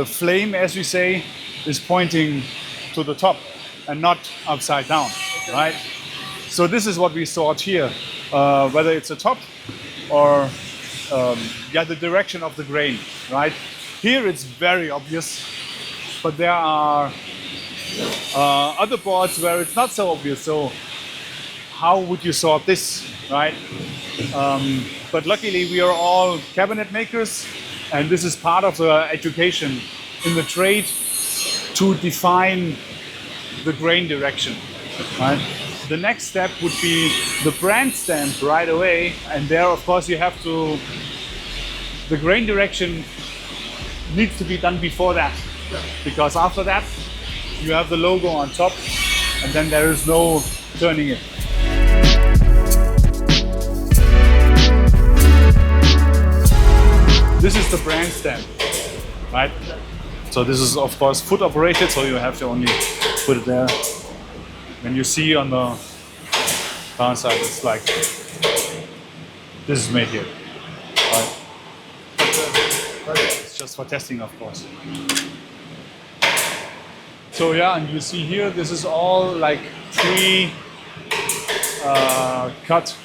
flame, as we say, is pointing to the top and not upside down, right? So this is what we sort here, whether it's a top or the direction of the grain, right? Here it's very obvious, but there are other boards where it's not so obvious. So how would you sort this, right? But luckily we are all cabinet makers, and this is part of the education in the trade to define the grain direction, right? The next step would be the brand stamp right away, and there of course you have to, the grain direction needs to be done before that, because after that you have the logo on top and then there is no turning it. This is the brand stamp, right? So this is of course foot operated, so you have to only put it there. When you see on the car side, it's like, this is made here, right? It's just for testing, of course. So yeah, and you see here, this is all like cut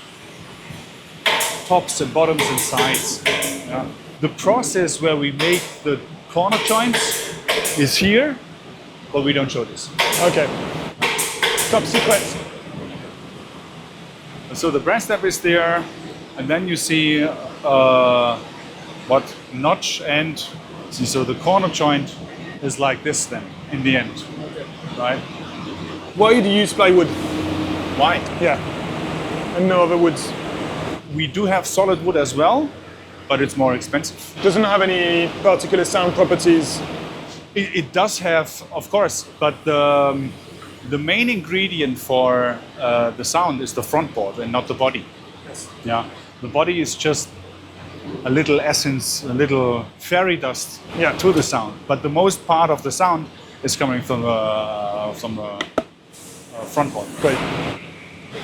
tops and bottoms and sides. Yeah. The process where we make the corner joints is here, but we don't show this. Okay. Top secret. So the brand stamp is there, and then you see what notch and see. So the corner joint is like this then in the end, right? Why do you use plywood? Why? Yeah. And no other woods. We do have solid wood as well, but it's more expensive. Doesn't have any particular sound properties. It does have, of course, but the main ingredient for the sound is the front board and not the body. Yes. Yeah, the body is just a little essence, a little fairy dust to the sound. But the most part of the sound is coming from the front board. Great.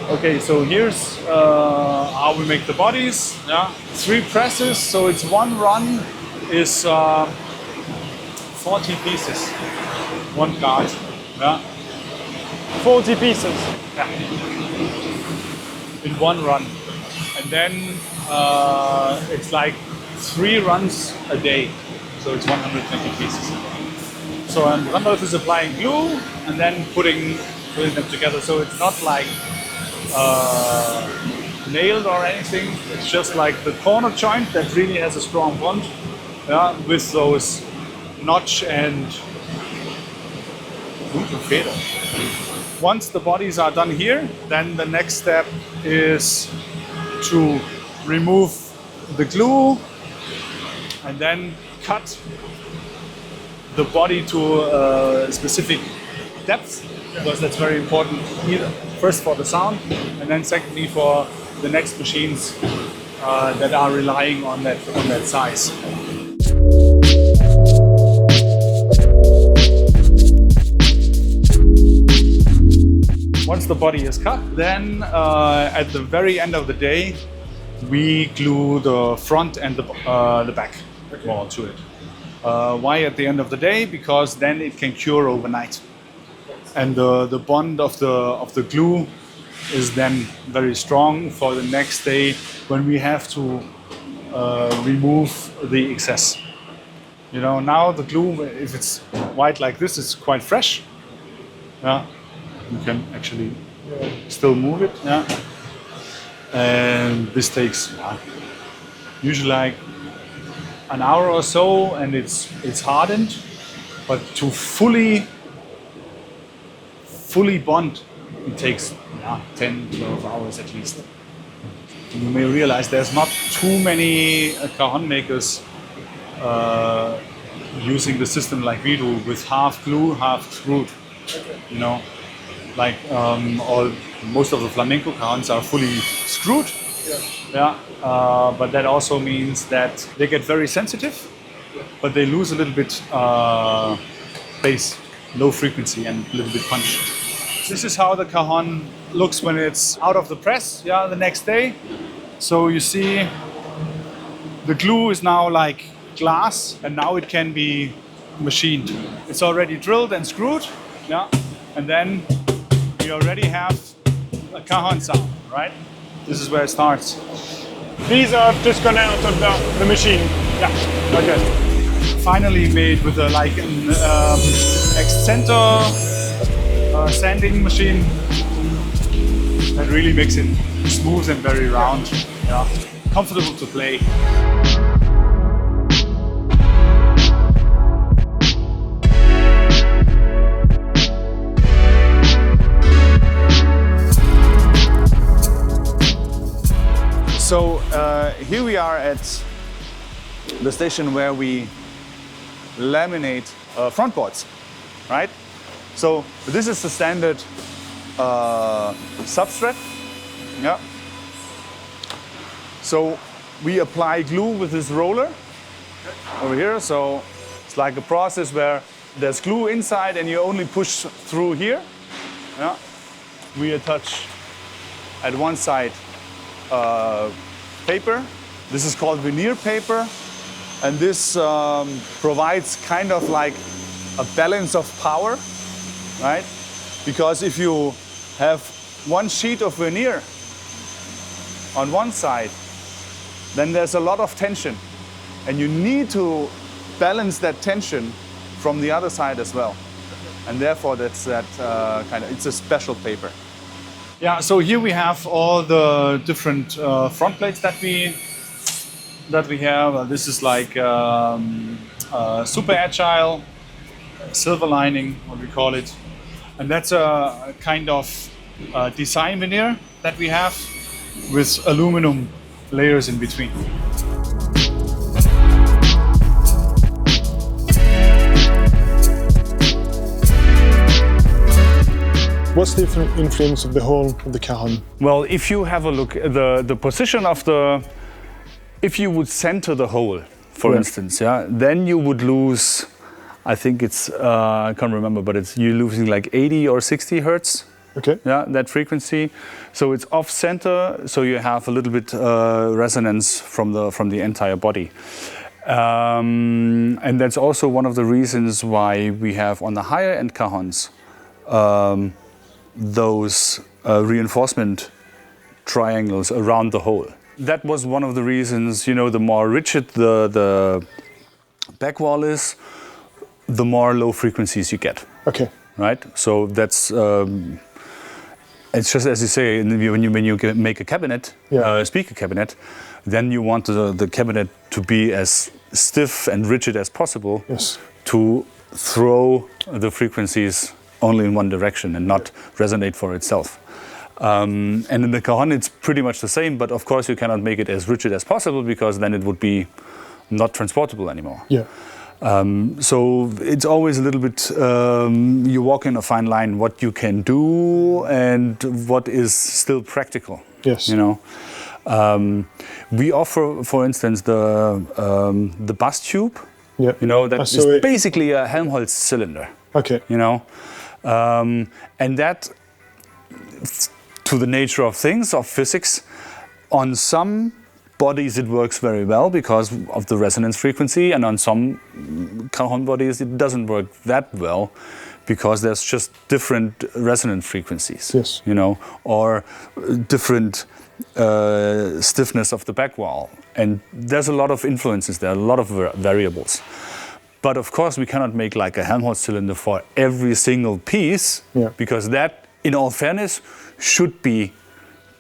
Okay, so here's how we make the bodies. Yeah, 3 presses. So it's one run is 40 pieces, one guard. Yeah. 40 pieces. Yeah. In one run. And then it's like 3 runs a day. So it's 120 pieces. So Randolph is applying glue and then putting them together. So it's not like nailed or anything. It's just like the corner joint that really has a strong bond, with those notch and feather. Once the bodies are done here, then the next step is to remove the glue and then cut the body to a specific depth, because that's very important, either first for the sound and then secondly for the next machines that are relying on that size. Once the body is cut, then at the very end of the day, we glue the front and the back wall to it. Why at the end of the day? Because then it can cure overnight, and the bond of the glue is then very strong for the next day when we have to remove the excess. You know, now the glue, if it's white like this, it's quite fresh. Yeah. You can actually still move it, and this takes usually like an hour or so, and it's hardened. But to fully bond, it takes 10-12 hours at least. you may realize there's not too many cajon makers using the system like we do, with half glue, half screwed. You know, like most of the flamenco cajons are fully screwed. Yeah, but that also means that they get very sensitive, but they lose a little bit bass, low frequency, and a little bit punch. This is how the cajon looks when it's out of the press, yeah, the next day. So you see the glue is now like glass, and now it can be machined. It's already drilled and screwed, yeah, and then you already have a cajon sound, right? This is where it starts. These are just gone out of the machine. Yeah, okay. Finally made with an excenter sanding machine that really makes it smooth and very round. Yeah, comfortable to play. So here we are at the station where we laminate front boards, right? So this is the standard substrate. Yeah. So we apply glue with this roller over here. So it's like a process where there's glue inside and you only push through here. Yeah. We attach at one side paper. This is called veneer paper, and this provides kind of like a balance of power, right? Because if you have one sheet of veneer on one side, then there's a lot of tension, and you need to balance that tension from the other side as well, and therefore that's that it's a special paper. Yeah, so here we have all the different front plates that we have. This is like super agile, silver lining, what we call it. And that's a kind of design veneer that we have with aluminum layers in between. What's the influence of the hole of the cajon? Well, if you have a look at the position of if you would center the hole, for instance, yeah, then you would lose, I think it's, I can't remember, but you're losing like 80 or 60 hertz. Okay. Yeah, that frequency. So it's off center, so you have a little bit resonance from the entire body. And that's also one of the reasons why we have on the higher end cajons those reinforcement triangles around the hole. That was one of the reasons, you know, the more rigid the back wall is, the more low frequencies you get. Okay. Right? So that's, it's just as you say, when you make a cabinet, speaker cabinet, then you want the cabinet to be as stiff and rigid as possible to throw the frequencies only in one direction and not resonate for itself. And in the cajon it's pretty much the same, but of course you cannot make it as rigid as possible because then it would be not transportable anymore. Yeah. So it's always a little bit, you walk in a fine line what you can do and what is still practical. Yes. You know, we offer, for instance, the bus tube. Yeah. You know, that is basically a Helmholtz cylinder. Okay. You know, and that, to the nature of things, of physics, on some bodies it works very well because of the resonance frequency, and on some cajon bodies it doesn't work that well because there's just different resonance frequencies. Yes. You know, or different stiffness of the back wall, and there's a lot of influences there, a lot of variables. But of course we cannot make like a Helmholtz cylinder for every single piece, because that, in all fairness, should be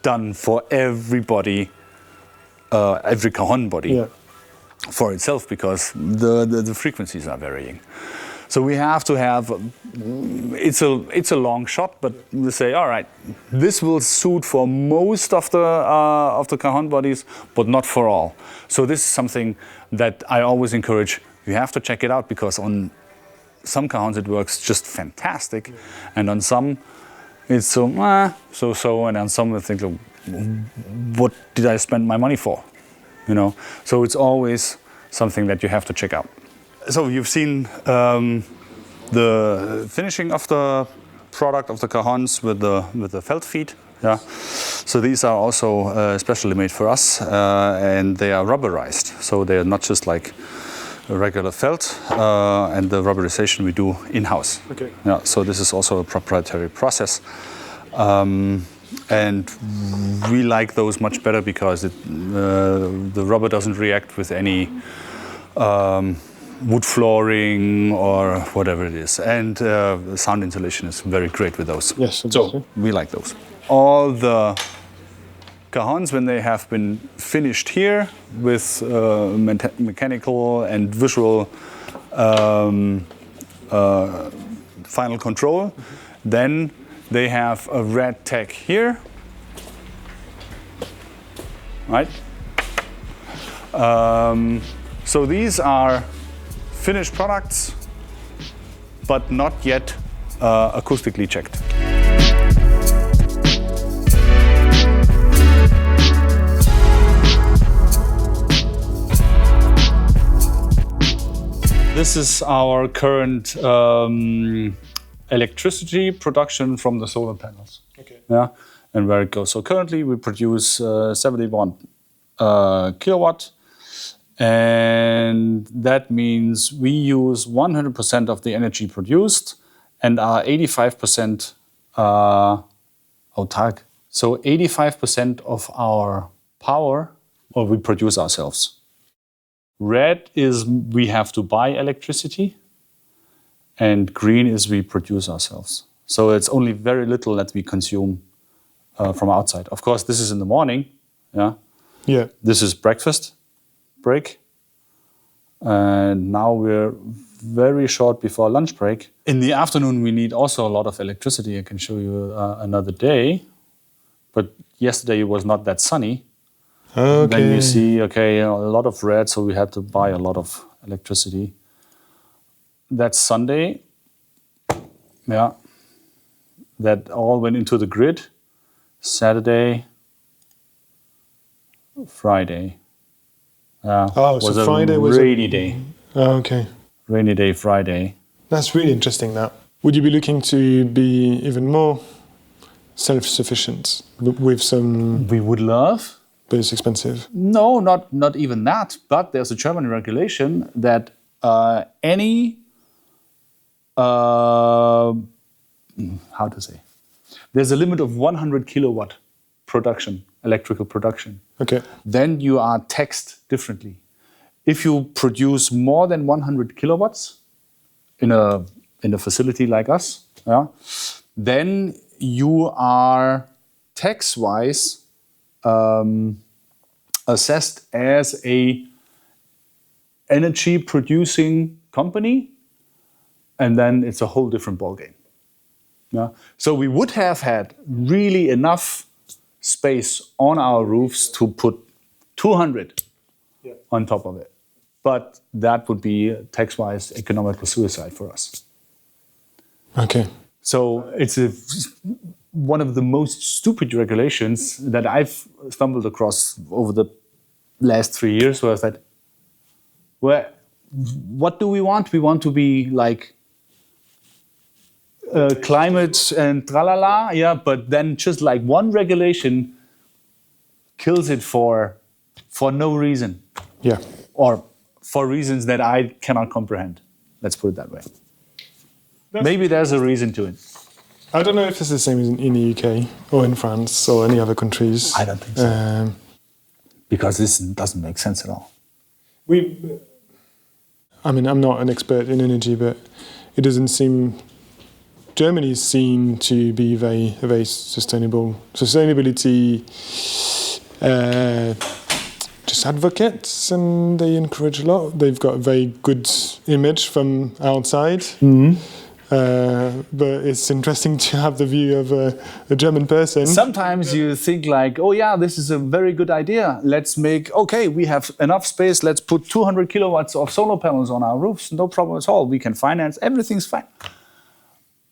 done for everybody, every cajon body for itself, because the frequencies are varying. So we have to have it's a long shot, but we say, all right, this will suit for most of the cajon bodies, but not for all. So this is something that I always encourage. You have to check it out, because on some cajons it works just fantastic, and on some it's so, and on some I think, what did I spend my money for? You know, so it's always something that you have to check out. So you've seen the finishing of the product of the cajons with the felt feet. Yeah. So these are also specially made for us, and they are rubberized. So they are not just like a regular felt, and the rubberization we do in-house. Okay. Yeah. So this is also a proprietary process. And we like those much better because the rubber doesn't react with any wood flooring or whatever it is. And the sound insulation is very great with those. Yes, so we like those. All the cajons, when they have been finished here with mechanical and visual final control, then they have a red tag here, right? So these are finished products, but not yet acoustically checked. This is our current electricity production from the solar panels. Okay. Yeah, and where it goes. So currently we produce 71 kilowatt, and that means we use 100% of the energy produced and are 85% autark. So 85% of our power, or we produce ourselves. Red is we have to buy electricity, and green is we produce ourselves. So it's only very little that we consume from outside. Of course, this is in the morning. Yeah. Yeah. This is breakfast break. And now we're very short before lunch break. In the afternoon, we need also a lot of electricity. I can show you another day. But yesterday it was not that sunny. Okay. Then you see, okay, a lot of red, so we had to buy a lot of electricity. That's Sunday. Yeah. That all went into the grid. Saturday, Friday. So was Friday a was rainy day. Oh, okay. Rainy day, Friday. That's really interesting. That would you be looking to be even more self-sufficient with some? We would love. But it's expensive. No, not even that. But there's a German regulation that any how to say? There's a limit of 100 kilowatt production, electrical production. Okay. Then you are taxed differently. If you produce more than 100 kilowatts in a facility like us, yeah, then you are tax-wise assessed as a energy producing company, and then it's a whole different ballgame. Yeah. So we would have had really enough space on our roofs to put 200 on top of it. But that would be tax-wise economical suicide for us. Okay. So it's one of the most stupid regulations that I've stumbled across over the last 3 years, where I said, well, what do we want? We want to be like climate and tralala, yeah, but then just like one regulation kills it for no reason. Yeah. Or for reasons that I cannot comprehend. Let's put it that way. Maybe there's a reason to it. I don't know if it's the same in the UK or in France or any other countries. I don't think so. Because this doesn't make sense at all. I'm not an expert in energy, but it doesn't seem... Germany is seen to be very sustainable. Sustainability just advocates, and they encourage a lot. They've got a very good image from outside. Mm-hmm. but it's interesting to have the view of a German person. Sometimes you think like, oh yeah, this is a very good idea. Let's make, okay, we have enough space. Let's put 200 kilowatts of solar panels on our roofs. No problem at all. We can finance, everything's fine.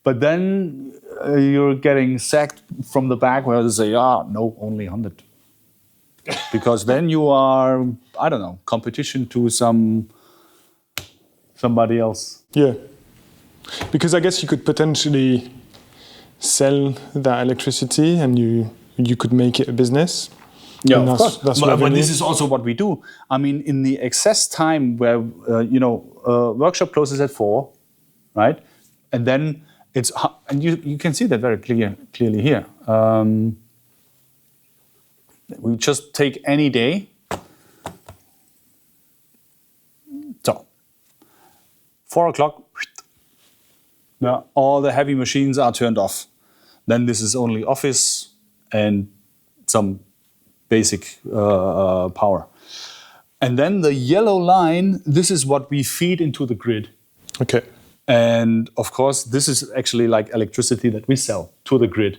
But then you're getting sacked from the back where they say, no, only 100. Because then you are, I don't know, competition to somebody else. Yeah. Because I guess you could potentially sell that electricity and you could make it a business. Yeah, and of course. But this is also what we do. I mean, in the excess time where, workshop closes at 4, right? And then it's, and you can see that very clearly here. We just take any day. So, 4 o'clock, all the heavy machines are turned off. Then this is only office and some basic power. And then the yellow line, this is what we feed into the grid. Okay. And of course, this is actually like electricity that we sell to the grid.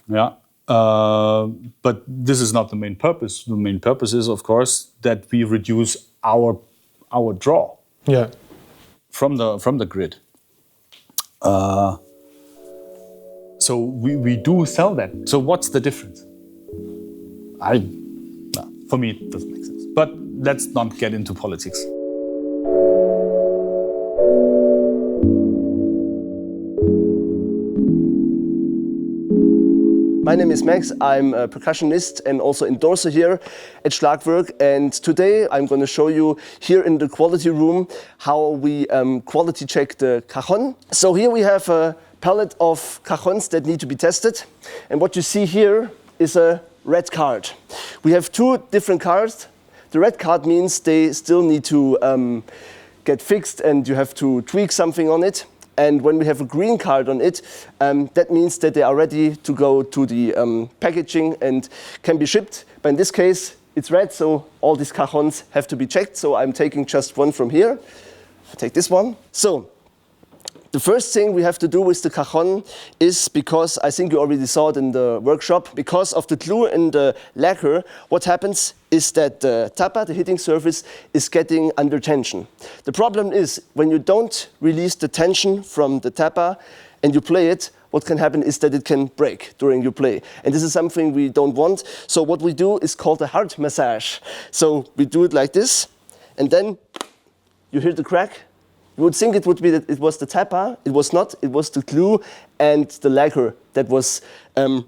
Yeah. But this is not the main purpose. The main purpose is, of course, that we reduce our draw. Yeah. From the grid. So we do sell that. So what's the difference? For me, it doesn't make sense. But let's not get into politics. My name is Max, I'm a percussionist and also endorser here at Schlagwerk, and today I'm going to show you here in the quality room how we quality check the cajon. So here we have a palette of cajons that need to be tested, and what you see here is a red card. We have 2 different cards. The red card means they still need to get fixed and you have to tweak something on it. And when we have a green card on it, that means that they are ready to go to the packaging and can be shipped. But in this case, it's red, so all these cajons have to be checked. So I'm taking just one from here. I take this one. So the first thing we have to do with the cajon is, because I think you already saw it in the workshop, because of the glue and the lacquer, what happens is that the tapa, the hitting surface, is getting under tension. The problem is when you don't release the tension from the tapa and you play it, what can happen is that it can break during your play. And this is something we don't want. So what we do is called a heart massage. So we do it like this, and then you hear the crack. You would think it would be that it was the tapa. It was not. It was the glue and the lacquer that was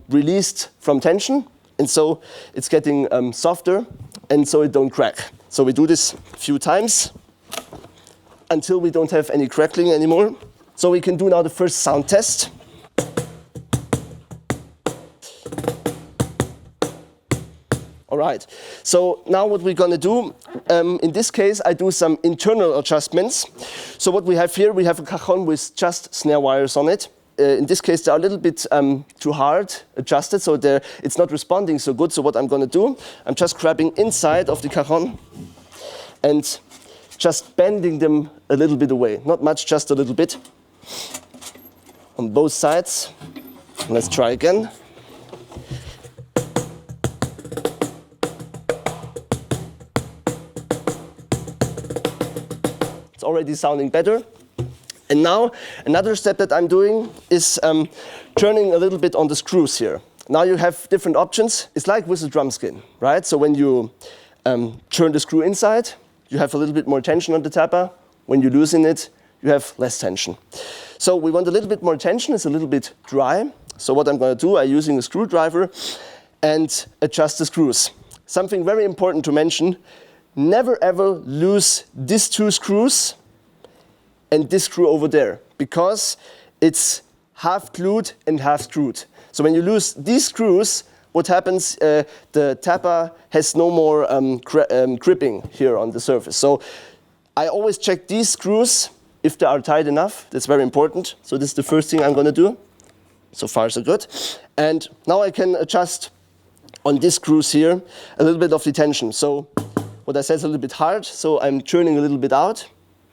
released from tension. And so it's getting softer, and so it don't crack. So we do this a few times until we don't have any crackling anymore. So we can do now the first sound test. All right, so now what we're gonna do, in this case, I do some internal adjustments. So what we have here, we have a cajon with just snare wires on it. In this case, they're a little bit too hard adjusted, so it's not responding so good. So what I'm gonna do, I'm just grabbing inside of the cajon and just bending them a little bit away. Not much, just a little bit. On both sides. Let's try again. It's already sounding better. And now another step that I'm doing is turning a little bit on the screws here. Now you have different options. It's like with a drum skin, right? So when you turn the screw inside, you have a little bit more tension on the tapa. When you loosen it, you have less tension. So we want a little bit more tension. It's a little bit dry. So what I'm going to do, I'm using a screwdriver and adjust the screws. Something very important to mention, never ever lose these 2 screws and this screw over there, because it's half glued and half screwed. So when you lose these screws, what happens, the tapa has no more gripping here on the surface. So I always check these screws if they are tight enough. That's very important. So this is the first thing I'm gonna do. So far so good. And now I can adjust on these screws here a little bit of the tension. So what I said is a little bit hard, so I'm turning a little bit out,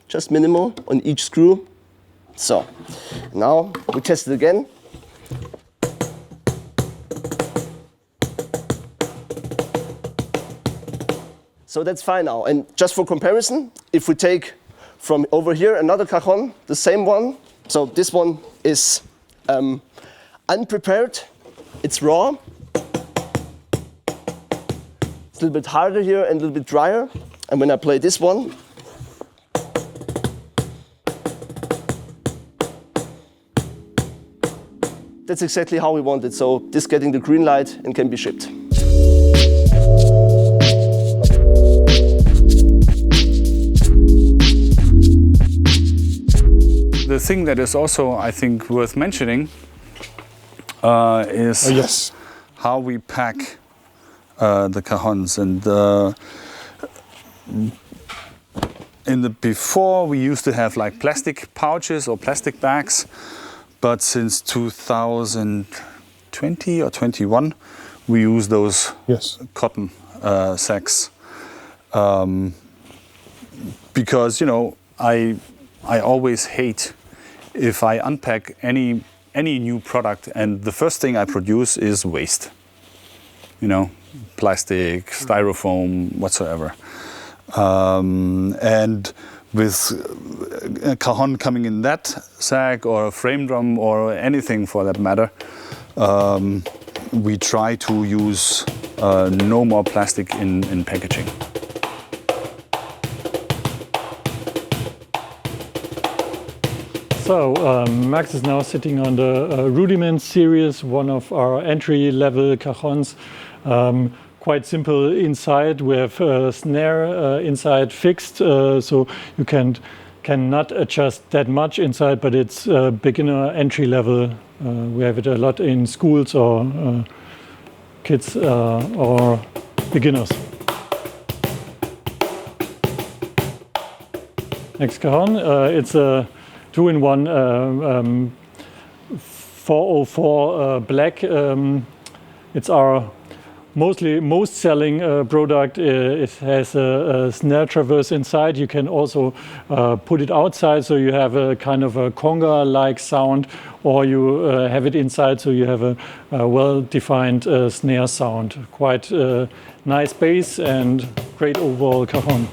just minimal on each screw. So, now we test it again. So that's fine now. And just for comparison, if we take from over here another cajon, the same one. So this one is unprepared, it's raw. It's a little bit harder here and a little bit drier. And when I play this one, that's exactly how we want it. So this getting the green light and can be shipped. The thing that is also, I think, worth mentioning is Yes. how we pack the cajons. And before we used to have like plastic pouches or plastic bags, but since 2020 or 21, we use those cotton sacks because, you know, I always hate if I unpack any new product and the first thing I produce is waste. You know, plastic, styrofoam, whatsoever. And with a cajon coming in that sack or a frame drum or anything for that matter, we try to use no more plastic in packaging. So Max is now sitting on the Rudiment series, one of our entry-level cajons. Quite simple inside. We have a snare inside fixed, so you cannot adjust that much inside, but it's beginner entry level. We have it a lot in schools or kids or beginners. Next cajon, it's a 2-in-1 404 black. It's our most selling product. It has a snare traverse inside. You can also put it outside, so you have a kind of a conga-like sound, or you have it inside, so you have a well-defined snare sound. Quite nice bass and great overall cajon.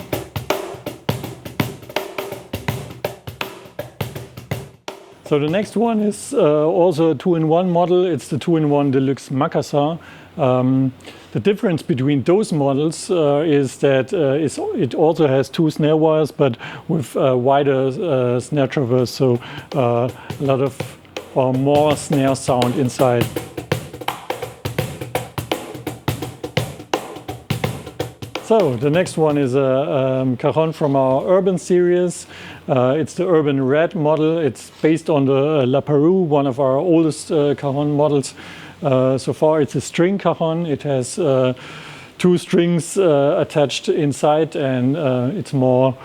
So the next one is also a 2-in-1 model. It's the 2-in-1 Deluxe Makassar. The difference between those models is that it also has 2 snare wires, but with wider snare traverse, so a lot of or more snare sound inside. So the next one is a cajon from our Urban series. It's the Urban Red model. It's based on the La Peroux, one of our oldest cajon models. So far it's a string cajon. It has 2 strings attached inside, and it's more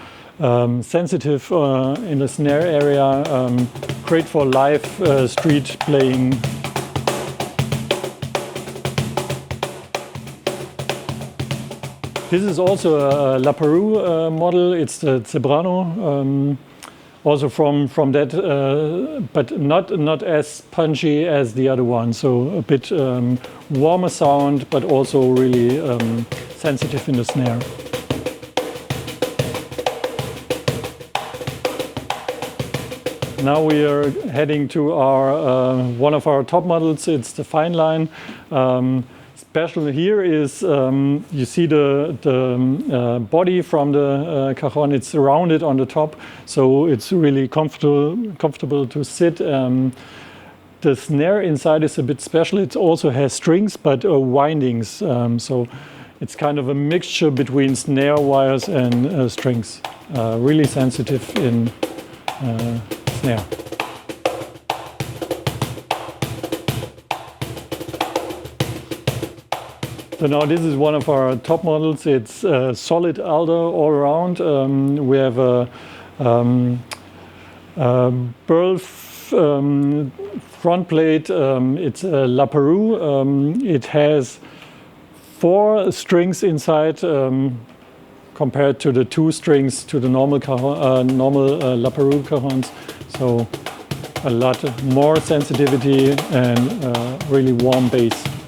sensitive in the snare area. Great for live street playing. This is also a La Peroux model. It's the Zebrano, also from that, but not as punchy as the other one. So a bit warmer sound, but also really sensitive in the snare. Now we are heading to our one of our top models. It's the Fine Line. Special here is you see the body from the cajon. It's rounded on the top, so it's really comfortable to sit. The snare inside is a bit special. It also has strings, but windings. So it's kind of a mixture between snare wires and strings. Really sensitive in snare. So now this is one of our top models. It's solid alder all around. We have a burl front plate. It's a La Peroux. It has 4 strings inside compared to the 2 strings to the normal La Peroux cajons. So a lot more sensitivity and really warm bass.